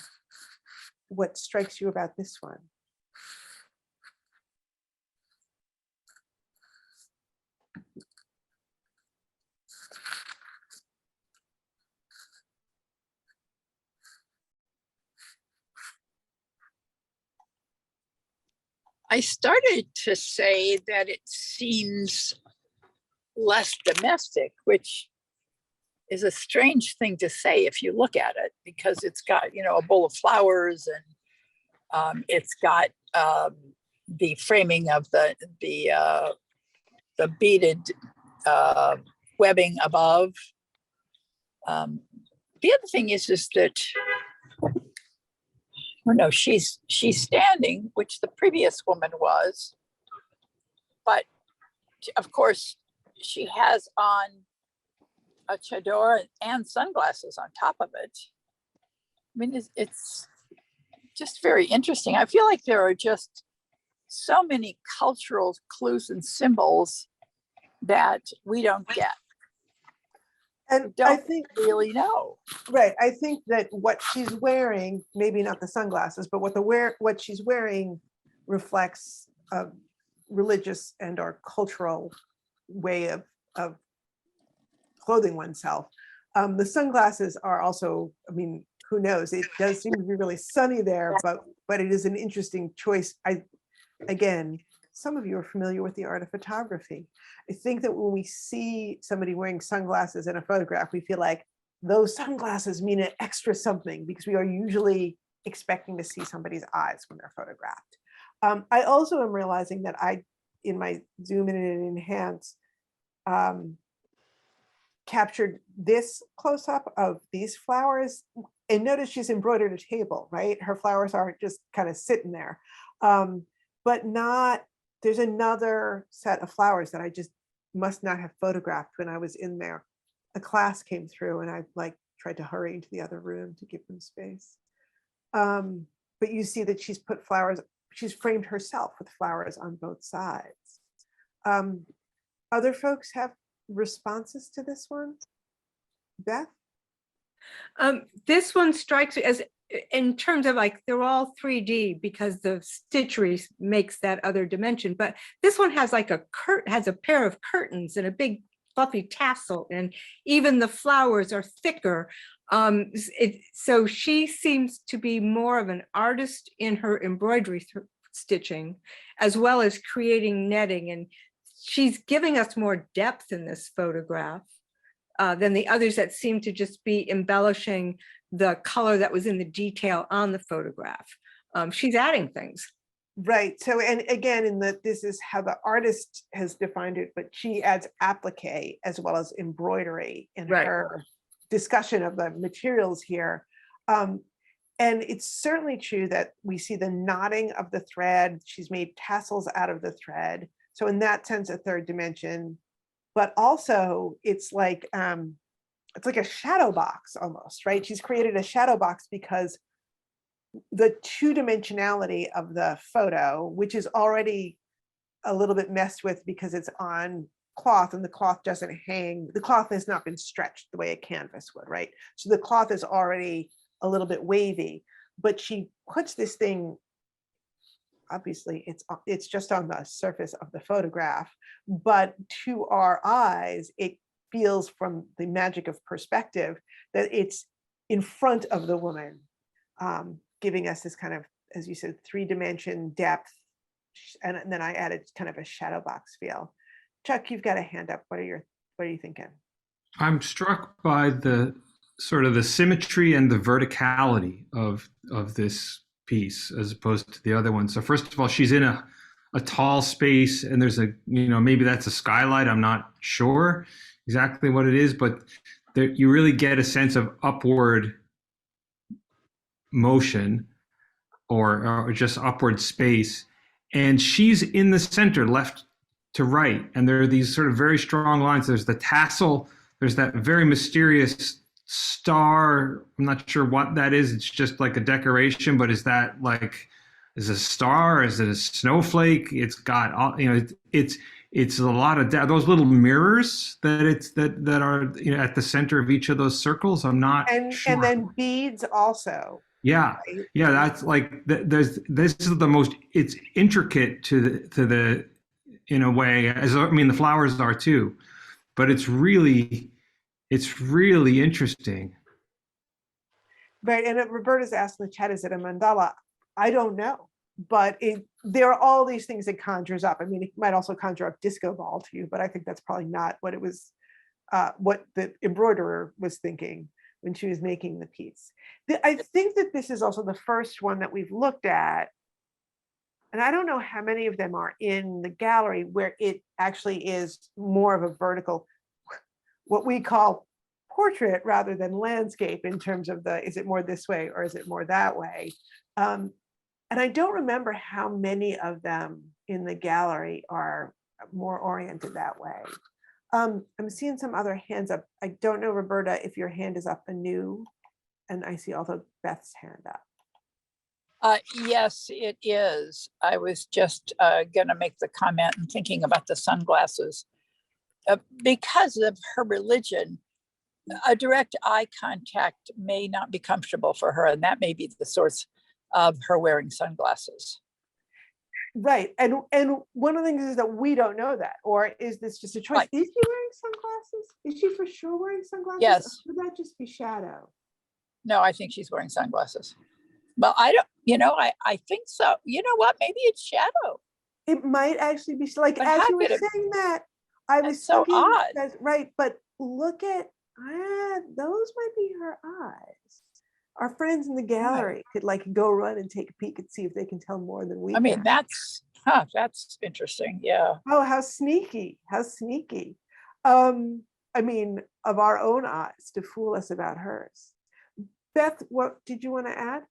What strikes you about this one? I started to say that it seems less domestic, which is a strange thing to say if you look at it, because it's got, you know, a bowl of flowers, and it's got the framing of the beaded webbing above. The other thing is that, well, no, she's standing, which the previous woman was, but of course she has on a chador and sunglasses on top of it. I mean, it's just very interesting. I feel like there are just so many cultural clues and symbols that we don't get. And Don't I think really know. Right. I think that what she's wearing, maybe not the sunglasses, but what she's wearing reflects a religious and or cultural way of clothing oneself. The sunglasses are also, I mean, who knows? It does seem to be really sunny there, but it is an interesting choice. Again, some of you are familiar with the art of photography. I think that when we see somebody wearing sunglasses in a photograph, we feel like those sunglasses mean an extra something, because we are usually expecting to see somebody's eyes when they're photographed. I also am realizing that in my zoom in and enhance, captured this close-up of these flowers. And notice she's embroidered a table, right? Her flowers aren't just kind of sitting there. But not, there's another set of flowers that I just must not have photographed when I was in there. A class came through and I like tried to hurry into the other room to give them space. But you see that she's put flowers, she's framed herself with flowers on both sides. Other folks have responses to this one? Beth? This one strikes me as, in terms of like, they're all 3D because the stitchery makes that other dimension, but this one has like has a pair of curtains and a big fluffy tassel, and even the flowers are thicker. So she seems to be more of an artist in her embroidery stitching, as well as creating netting, and she's giving us more depth in this photograph than the others that seem to just be embellishing the color that was in the detail on the photograph. She's adding things. Right. So, and again, this is how the artist has defined it, but she adds applique as well as embroidery in her discussion of the materials here. And it's certainly true that we see the knotting of the thread. She's made tassels out of the thread. So in that sense, a third dimension, but also it's like a shadow box almost, right? She's created a shadow box because the two-dimensionality of the photo, which is already a little bit messed with because it's on cloth and the cloth doesn't hang, the cloth has not been stretched the way a canvas would, right? So the cloth is already a little bit wavy, but she puts this thing, obviously it's just on the surface of the photograph, but to our eyes, it feels from the magic of perspective that it's in front of the woman, giving us this kind of, as you said, 3-dimension depth. And then I added kind of a shadow box feel. Chuck, you've got a hand up. What are you thinking? I'm struck by the sort of the symmetry and the verticality of this piece as opposed to the other one. So first of all, she's in a tall space and there's maybe that's a skylight. I'm not sure exactly what it is, but you really get a sense of upward motion or just upward space. And she's in the center, left to right. And there are these sort of very strong lines. There's the tassel, there's that very mysterious star. I'm not sure what that is. It's just like a decoration, but is that is it a star? Is it a snowflake? It's got all, it's a lot of those little mirrors that are at the center of each of those circles. I'm not sure. And then beads also. Yeah, right? Yeah, that's like this is the most, it's intricate to the in a way, the flowers are too, but it's really interesting. Right, and Roberta's asked in the chat, is it a mandala? I don't know, but there are all these things it conjures up. I mean, it might also conjure up disco ball to you, but I think that's probably not what it was, what the embroiderer was thinking when she was making the piece. I think that this is also the first one that we've looked at, and I don't know how many of them are in the gallery where it actually is more of a vertical, what we call portrait rather than landscape in terms of is it more this way or is it more that way? And I don't remember how many of them in the gallery are more oriented that way. I'm seeing some other hands up. I don't know, Roberta, if your hand is up anew, and I see also Beth's hand up. Yes, it is. I was just gonna make the comment and thinking about the sunglasses. Because of her religion, a direct eye contact may not be comfortable for her, and that may be the source of her wearing sunglasses. Right, and one of the things is that we don't know that, or is this just a choice? Right. Is she wearing sunglasses? Is she for sure wearing sunglasses? Yes. Or would that just be shadow? No, I think she's wearing sunglasses. Well, I don't, I think so. You know what? Maybe it's shadow. It might actually be like, But as how you were could it- saying that, I was That's so thinking odd. that, right, but look at, those might be her eyes. Our friends in the gallery could go run and take a peek and see if they can tell more than we I mean, can. that's interesting. Yeah. Oh, how sneaky, how sneaky. I mean, of our own eyes to fool us about hers. Beth, what did you want to add?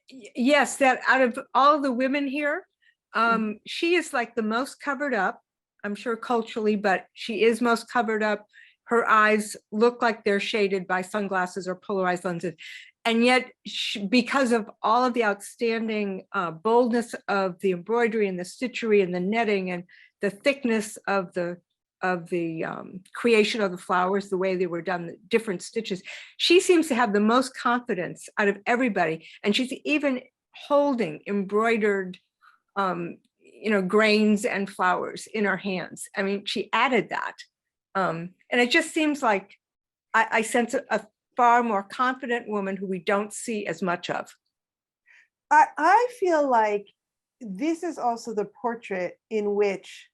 Yes, that out of all the women here, she is like the most covered up, I'm sure culturally, but she is most covered up. Her eyes look like they're shaded by sunglasses or polarized lenses. And yet, because of all of the outstanding boldness of the embroidery and the stitchery and the netting and the thickness of the creation of the flowers, the way they were done, the different stitches, she seems to have the most confidence out of everybody. And she's even holding embroidered, grains and flowers in her hands. I mean, she added that. And it just seems like I sense a far more confident woman who we don't see as much of. I feel like this is also the portrait in which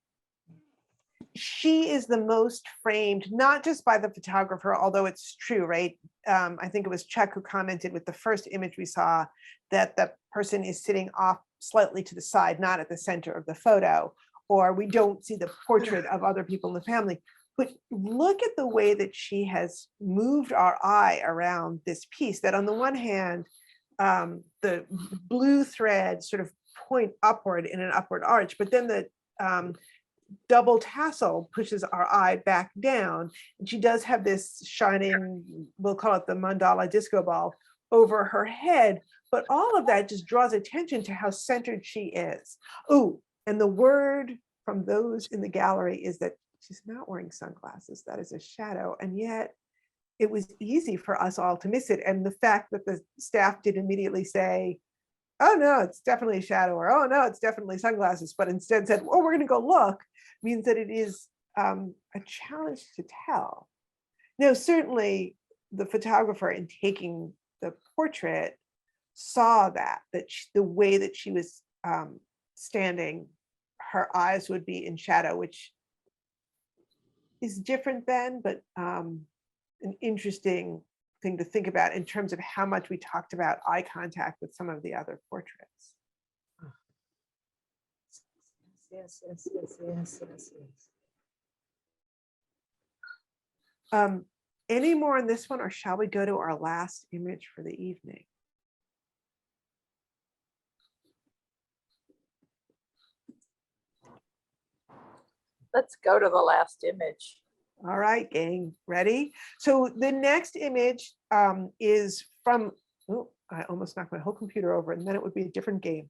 she is the most framed, not just by the photographer, although it's true, right? I think it was Chuck who commented with the first image we saw that the person is sitting off slightly to the side, not at the center of the photo, or we don't see the portrait of other people in the family. But look at the way that she has moved our eye around this piece, that on the one hand, the blue threads sort of point upward in an upward arch, but then the double tassel pushes our eye back down. And she does have this shining, we'll call it the mandala disco ball, over her head. But all of that just draws attention to how centered she is. Oh, and the word from those in the gallery is that she's not wearing sunglasses. That is a shadow. And yet it was easy for us all to miss it. And the fact that the staff did immediately say, oh no, it's definitely a shadow, or oh no, it's definitely sunglasses, but instead said, oh, we're gonna go look, means that it is a challenge to tell. Now, certainly the photographer in taking the portrait saw that the way that she was standing, her eyes would be in shadow, which is different then, but an interesting thing to think about in terms of how much we talked about eye contact with some of the other portraits. Yes. Any more on this one, or shall we go to our last image for the evening? Let's go to the last image. All right, gang, ready? So the next image is from, oh, I almost knocked my whole computer over, and then it would be a different game.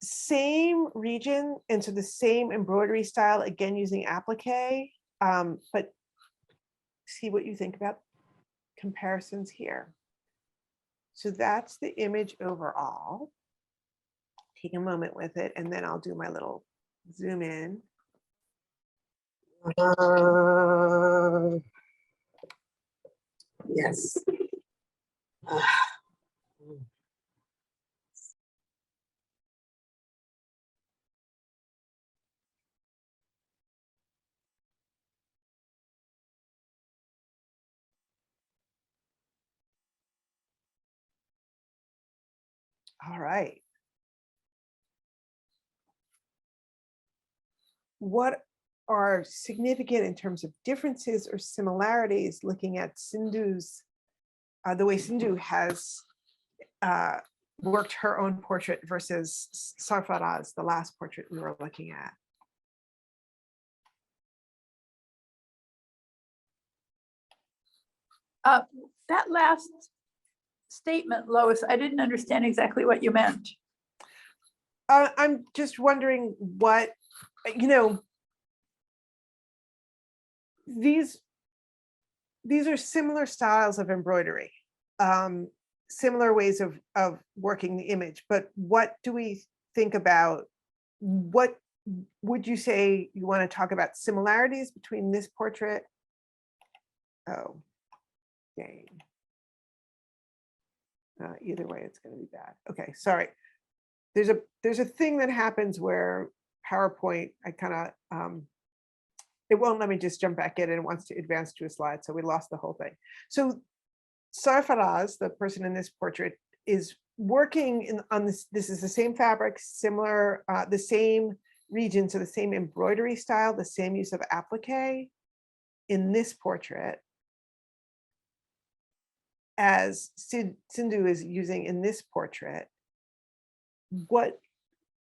Same region, and so the same embroidery style, again using applique, but see what you think about comparisons here. So that's the image overall. Take a moment with it, and then I'll do my little zoom in. Yes. All right. What are significant in terms of differences or similarities looking at Sindhu's, the way Sindhu has worked her own portrait versus Sarfaraz, the last portrait we were looking at? That last statement, Lois, I didn't understand exactly what you meant. I'm just wondering what, these are similar styles of embroidery, similar ways of working the image, but what do we think about, what would you say you want to talk about similarities between this portrait? Oh, dang. Either way, it's going to be bad. Okay, sorry. There's a thing that happens where PowerPoint, I kind of, it won't let me just jump back in, and it wants to advance to a slide. So we lost the whole thing. So Sarfaraz, the person in this portrait, is working on this. This is the same fabric, similar, the same region, so the same embroidery style, the same use of applique in this portrait as Sindhu is using in this portrait. What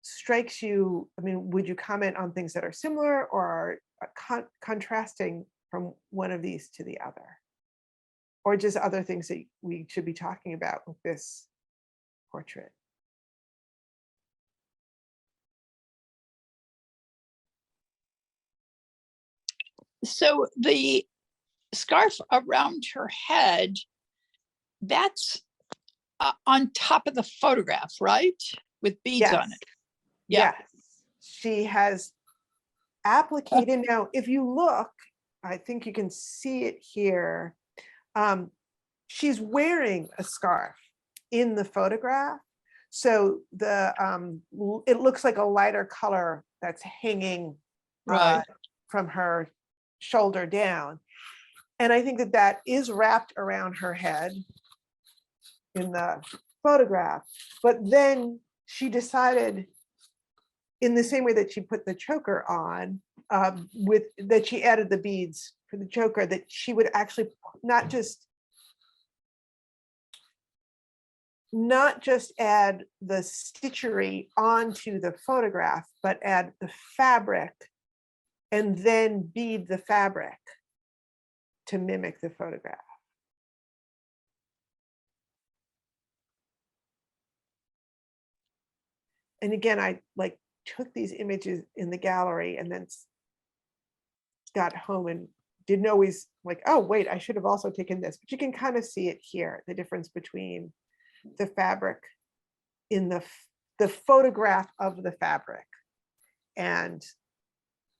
strikes you? I mean, would you comment on things that are similar or are contrasting from one of these to the other? Or just other things that we should be talking about with this portrait? So the scarf around her head, that's on top of the photograph, right? With beads on it. Yeah. Yes. She has applicated. Now, if you look, I think you can see it here. She's wearing a scarf in the photograph. So it looks like a lighter color that's hanging Right. from her shoulder down. And I think that that is wrapped around her head in the photograph. But then she decided, in the same way that she put the choker on, that she added the beads for the choker, that she would actually not just add the stitchery onto the photograph, but add the fabric and then bead the fabric to mimic the photograph. And again, I took these images in the gallery and then got home and didn't always oh, wait, I should have also taken this. But you can kind of see it here, the difference between the fabric in the photograph of the fabric and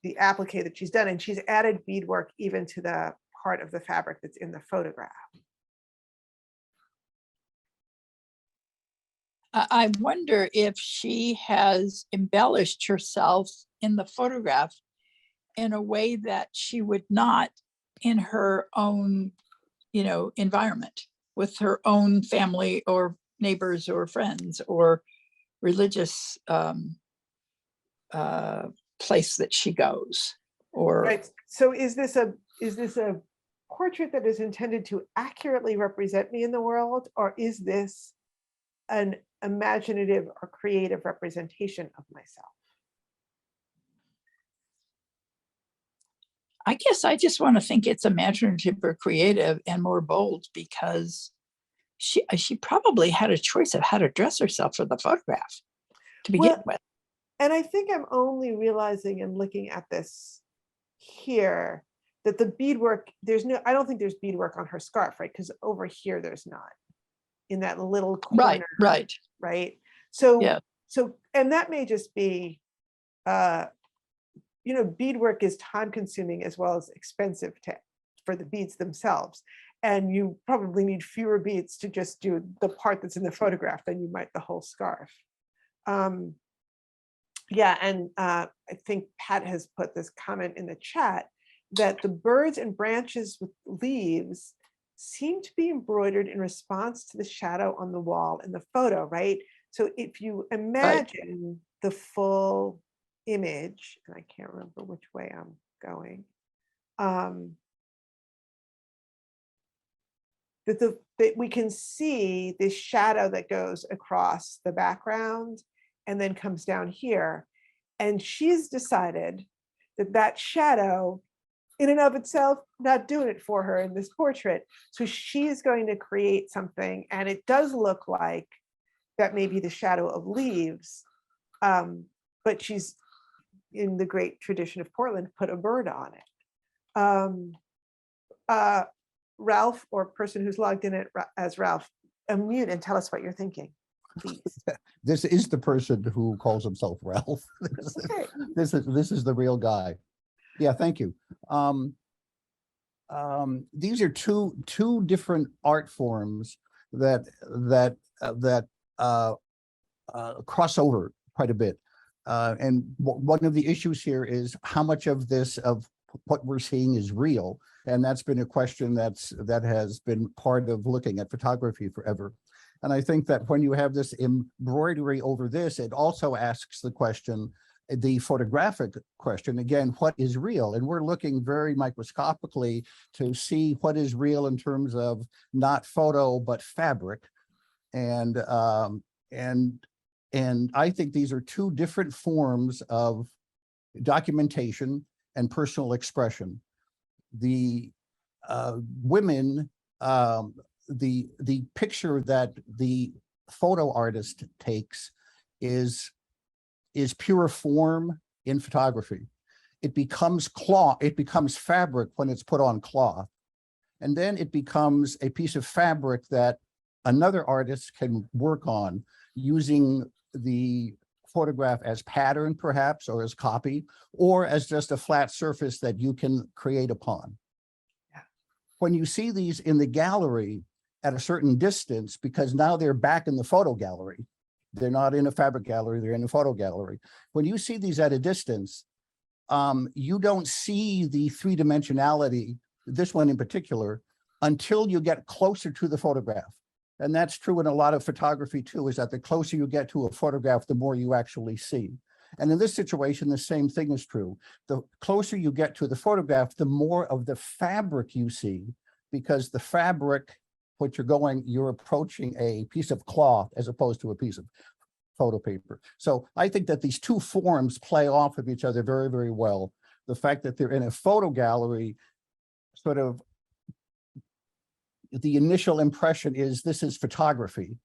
the applique that she's done. And she's added beadwork even to the part of the fabric that's in the photograph. I wonder if she has embellished herself in the photograph in a way that she would not in her own, environment with her own family or neighbors or friends or religious place that she goes. Or right. So is this a portrait that is intended to accurately represent me in the world, or is this an imaginative or creative representation of myself? I guess I just want to think it's imaginative or creative and more bold, because she probably had a choice of how to dress herself for the photograph to begin with. And I think I'm only realizing and looking at this here that the beadwork, I don't think there's beadwork on her scarf, right? Because over here there's not, in that little corner. Right. So yeah. And that may just be beadwork is time consuming as well as expensive for the beads themselves. And you probably need fewer beads to just do the part that's in the photograph than you might the whole scarf. Yeah, and I think Pat has put this comment in the chat that the birds and branches with leaves seem to be embroidered in response to the shadow on the wall in the photo, right? So if you imagine the full image, and I can't remember which way I'm going, that we can see this shadow that goes across the background and then comes down here. And she's decided that shadow in and of itself, not doing it for her in this portrait. So she's going to create something, and it does look like that may be the shadow of leaves, but she's, in the great tradition of Portland, put a bird on it. Ralph, or person who's logged in as Ralph, unmute and tell us what you're thinking, please. This is the person who calls himself Ralph. This is the real guy. Yeah, thank you. These are two different art forms that cross over quite a bit. And one of the issues here is how much of what we're seeing is real. And that's been a question that has been part of looking at photography forever. And I think that when you have this embroidery over this, it also asks the question, the photographic question, again, what is real? And we're looking very microscopically to see what is real in terms of not photo, but fabric. And I think these are two different forms of documentation and personal expression. The women, the picture that the photo artist takes is pure form in photography. It becomes cloth, it becomes fabric when it's put on cloth. And then it becomes a piece of fabric that another artist can work on using the photograph as pattern, perhaps, or as copy, or as just a flat surface that you can create upon. Yeah. When you see these in the gallery at a certain distance, because now they're back in the photo gallery, they're not in a fabric gallery, they're in a photo gallery. When you see these at a distance, you don't see the three-dimensionality, this one in particular, until you get closer to the photograph. And that's true in a lot of photography too, is that the closer you get to a photograph, the more you actually see. And in this situation, the same thing is true. The closer you get to the photograph, the more of the fabric you see, because the fabric, you're approaching a piece of cloth as opposed to a piece of photo paper. So I think that these two forms play off of each other very, very well. The fact that they're in a photo gallery, sort of, the initial impression is this is photography.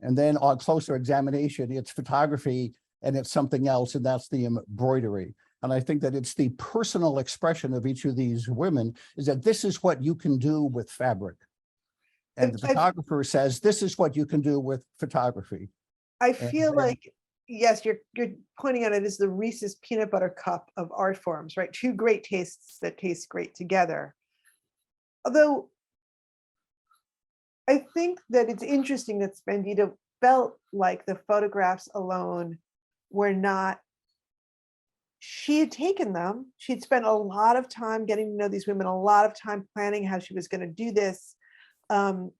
And then on closer examination, it's photography and it's something else, and that's the embroidery. And I think that it's the personal expression of each of these women is that this is what you can do with fabric. And the photographer says, this is what you can do with photography. I feel like, yes, you're pointing out it as the Reese's peanut butter cup of art forms, right? Two great tastes that taste great together. Although I think that it's interesting that Spandita felt like the photographs alone were not, she had taken them, she'd spent a lot of time getting to know these women, a lot of time planning how she was going to do this.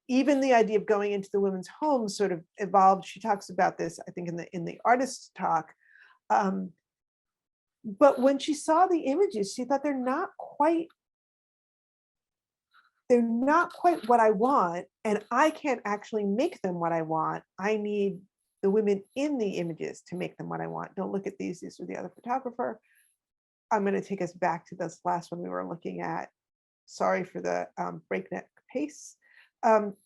Even the idea of going into the women's homes sort of evolved. She talks about this, I think, in the artist talk. But when she saw the images, she thought they're not quite what I want, and I can't actually make them what I want. I need the women in the images to make them what I want. Don't look at these are the other photographer. I'm going to take us back to this last one we were looking at. Sorry for the breakneck pace.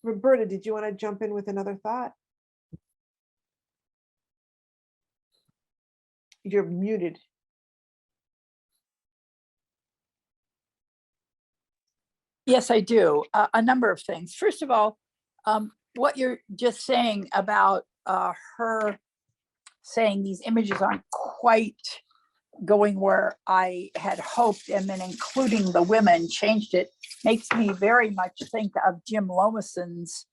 Roberta, did you want to jump in with another thought? You're muted. Yes, I do. A number of things. First of all, what you're just saying about her saying these images aren't quite going where I had hoped, and then including the women changed it, makes me very much think of Jim Lomason's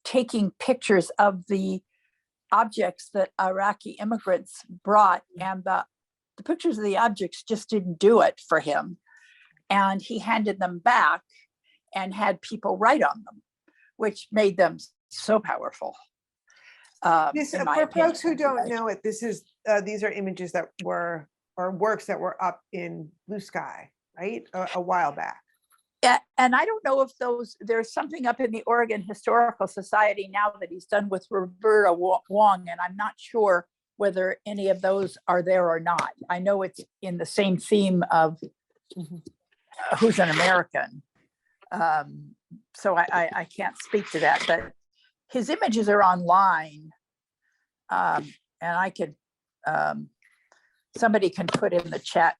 taking pictures of the objects that Iraqi immigrants brought, and the pictures of the objects just didn't do it for him. And he handed them back and had people write on them, which made them so powerful. For folks who don't know it, these are images that were, or works that were up in Blue Sky, right? A while back. Yeah, and I don't know if there's something up in the Oregon Historical Society now that he's done with Roberta Wong, and I'm not sure whether any of those are there or not. I know it's in the same theme of Who's an American? So I can't speak to that, but his images are online, and I could, somebody can put in the chat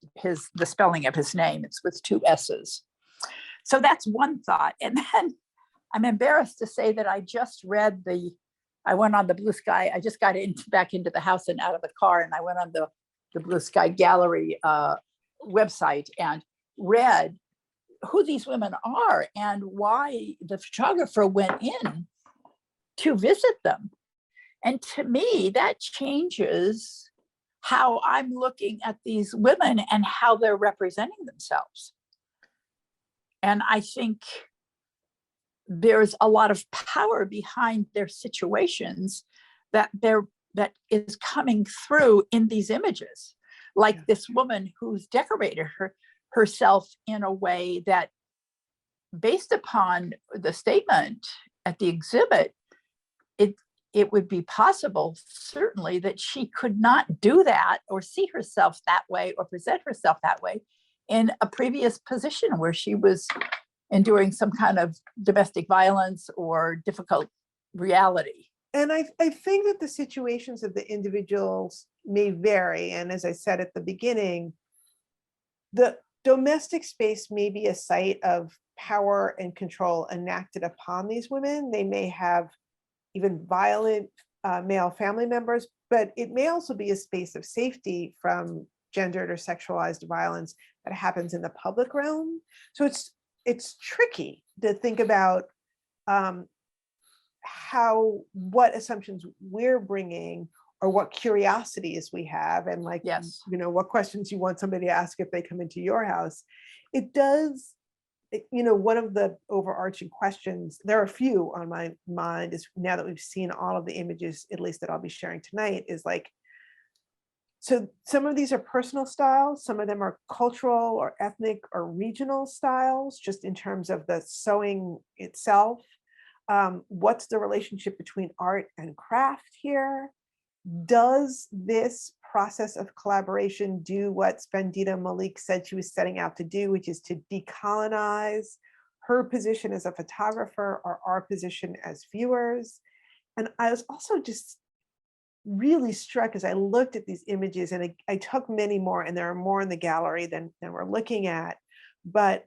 the spelling of his name. It's with 2 S's. So that's one thought. And then I'm embarrassed to say that I just read I went on the Blue Sky. I just got back into the house and out of the car, and I went on the Blue Sky Gallery website and read who these women are and why the photographer went in to visit them. And to me, that changes how I'm looking at these women and how they're representing themselves. And I think there's a lot of power behind their situations that is coming through in these images. like this woman who's decorated herself in a way that, based upon the statement at the exhibit, it would be possible, certainly, that she could not do that or see herself that way or present herself that way in a previous position where she was enduring some kind of domestic violence or difficult reality. And I think that the situations of the individuals may vary. And as I said at the beginning, the domestic space may be a site of power and control enacted upon these women. They may have even violent male family members, but it may also be a space of safety from gendered or sexualized violence that happens in the public realm. So it's tricky to think about what assumptions we're bringing or what curiosities we have, and like, Yes. What questions you want somebody to ask if they come into your house. It does, one of the overarching questions, there are a few on my mind, is now that we've seen all of the images, at least that I'll be sharing tonight, is like, so some of these are personal styles, some of them are cultural or ethnic or regional styles, just in terms of the sewing itself. What's the relationship between art and craft here? Does this process of collaboration do what Spandita Malik said she was setting out to do, which is to decolonize her position as a photographer or our position as viewers? And I was also just really struck as I looked at these images, and I took many more, and there are more in the gallery than we're looking at, but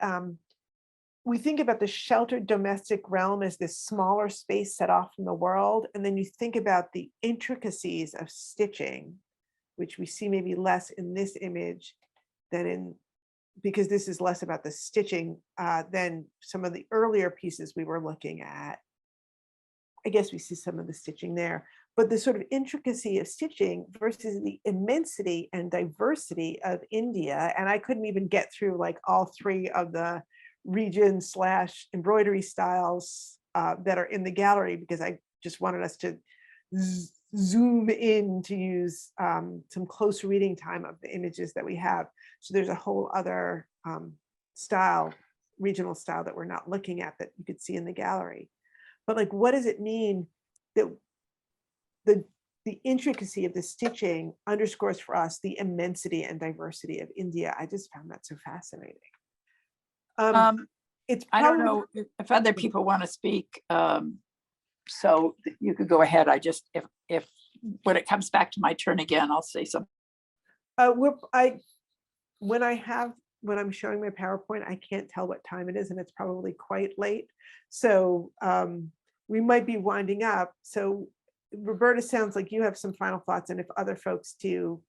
we think about the sheltered domestic realm as this smaller space set off from the world. And then you think about the intricacies of stitching, which we see maybe less in this image because this is less about the stitching than some of the earlier pieces we were looking at. I guess we see some of the stitching there, but the sort of intricacy of stitching versus the immensity and diversity of India. And I couldn't even get through like all three of the region/embroidery styles that are in the gallery, because I just wanted us to zoom in to use some close reading time of the images that we have. So there's a whole other regional style that we're not looking at that you could see in the gallery. But like, what does it mean that the intricacy of the stitching underscores for us the immensity and diversity of India? I just found that so fascinating. It's I don't know if other people want to speak, so you could go ahead. I just, if when it comes back to my turn again, I'll say something. When I'm showing my PowerPoint, I can't tell what time it is, and it's probably quite late. So we might be winding up. So Roberta, sounds like you have some final thoughts, and if other folks do,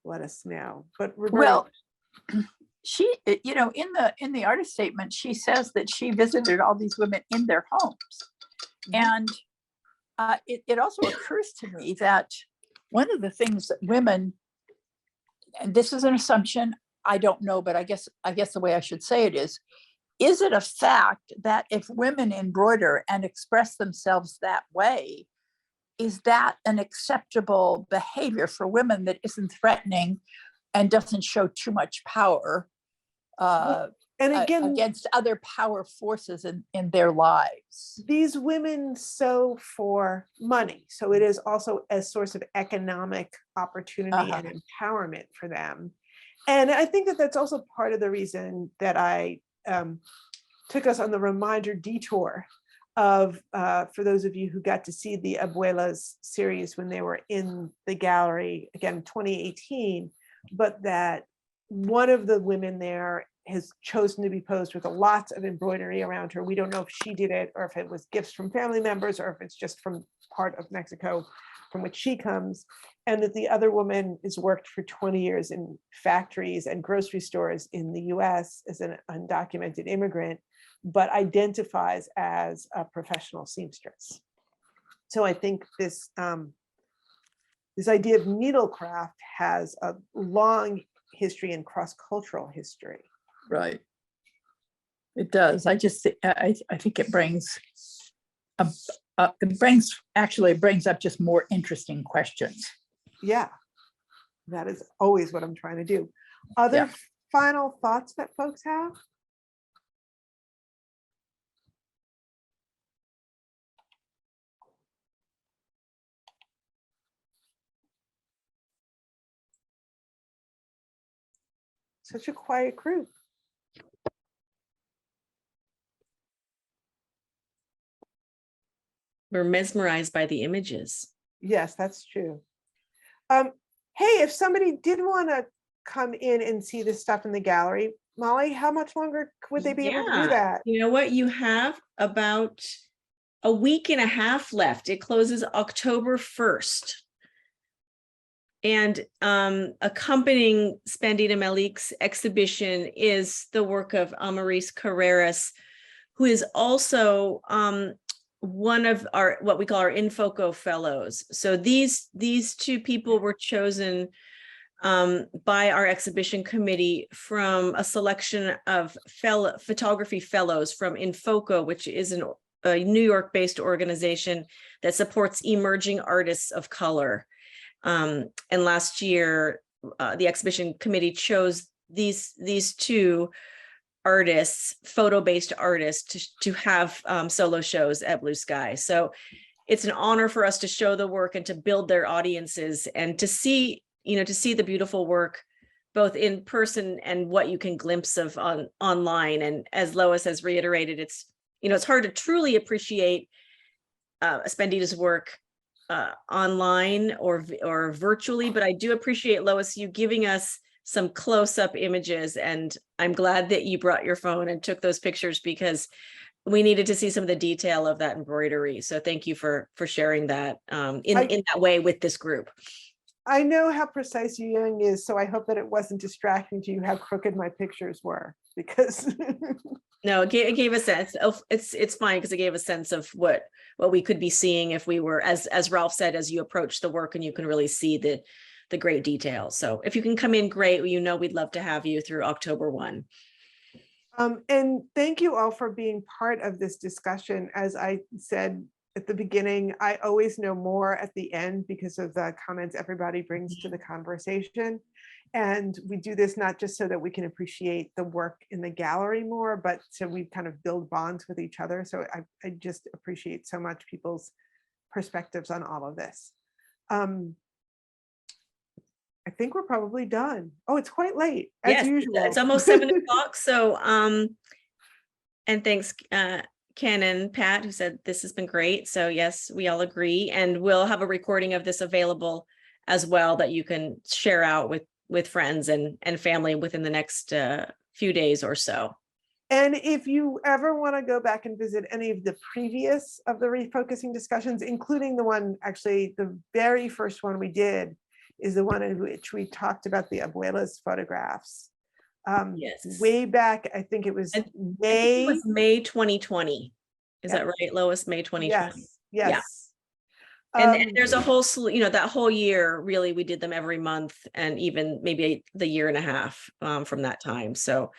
let us know. But Roberta, Well, she, in the artist statement, she says that she visited all these women in their homes. And it also occurs to me that one of the things that women, and this is an assumption, I don't know, but I guess the way I should say it is it a fact that if women embroider and express themselves that way, is that an acceptable behavior for women that isn't threatening and doesn't show too much power and again, against other power forces in their lives? These women sew for money, so it is also a source of economic opportunity and empowerment for them. And I think that that's also part of the reason that I took us on the reminder detour of, for those of you who got to see the Abuelas series when they were in the gallery, again, 2018, but that one of the women there has chosen to be posed with lots of embroidery around her. We don't know if she did it or if it was gifts from family members or if it's just from part of Mexico from which she comes. And that the other woman has worked for 20 years in factories and grocery stores in the US as an undocumented immigrant, but identifies as a professional seamstress. So I think this idea of needlecraft has a long history and cross-cultural history. Right. It does. I think it brings up just more interesting questions. Yeah. That is always what I'm trying to do. Other final thoughts that folks have? Such a quiet group. We're mesmerized by the images. Yes, that's true. Hey, if somebody did want to come in and see this stuff in the gallery, Molly, how much longer would they be able to do Yeah. that? You know what? You have about a week and a half left. It closes October 1st. And accompanying Spandita Malik's exhibition is the work of Amaris Carreras, who is also one of our, what we call our Infoco fellows. So these two people were chosen by our exhibition committee from a selection of photography fellows from Infoco, which is a New York-based organization that supports emerging artists of color. And last year, the exhibition committee chose these two artists, photo-based artists, to have solo shows at Blue Sky. So it's an honor for us to show the work and to build their audiences and to see, to see the beautiful work both in person and what you can glimpse of online. And as Lois has reiterated, it's hard to truly appreciate Spandita's work online or virtually, but I do appreciate, Lois, you giving us some close-up images, and I'm glad that you brought your phone and took those pictures because we needed to see some of the detail of that embroidery. So thank you for sharing that in that way with this group. I know how precise Yang is, so I hope that it wasn't distracting to you how crooked my pictures were, because no, it gave a sense of, it's fine because it gave a sense of what we could be seeing if we were, as Ralph said, as you approach the work and you can really see the great details. So if you can come in, great. We'd love to have you through October 1. And thank you all for being part of this discussion. As I said at the beginning, I always know more at the end because of the comments everybody brings to the conversation. And we do this not just so that we can appreciate the work in the gallery more, but so we kind of build bonds with each other. So I just appreciate so much people's perspectives on all of this. I think we're probably done. Oh, it's quite late, as usual. It's almost 7 o'clock. So, and thanks, Ken and Pat, who said this has been great. So yes, we all agree. And we'll have a recording of this available as well that you can share out with friends and family within the next few days or so. And if you ever want to go back and visit any of the previous of the refocusing discussions, including the one, actually the very first one we did, is the one in which we talked about the abuela's photographs. Yes. Way back, I think it was May. It was May 2020. Is that right, Lois? May 2020. Yes. Yes. Yeah. And there's a whole slew, that whole year, really, we did them every month and even maybe the year and a half from that time. So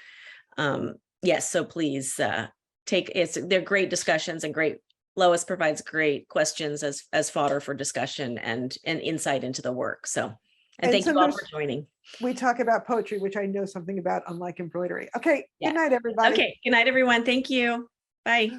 yes, so please they're great discussions and great. Lois provides great questions as fodder for discussion and insight into the work. So, and thank you all for joining. We talk about poetry, which I know something about, unlike embroidery. Okay, good night, everybody. Okay, good night, everyone. Thank you. Bye.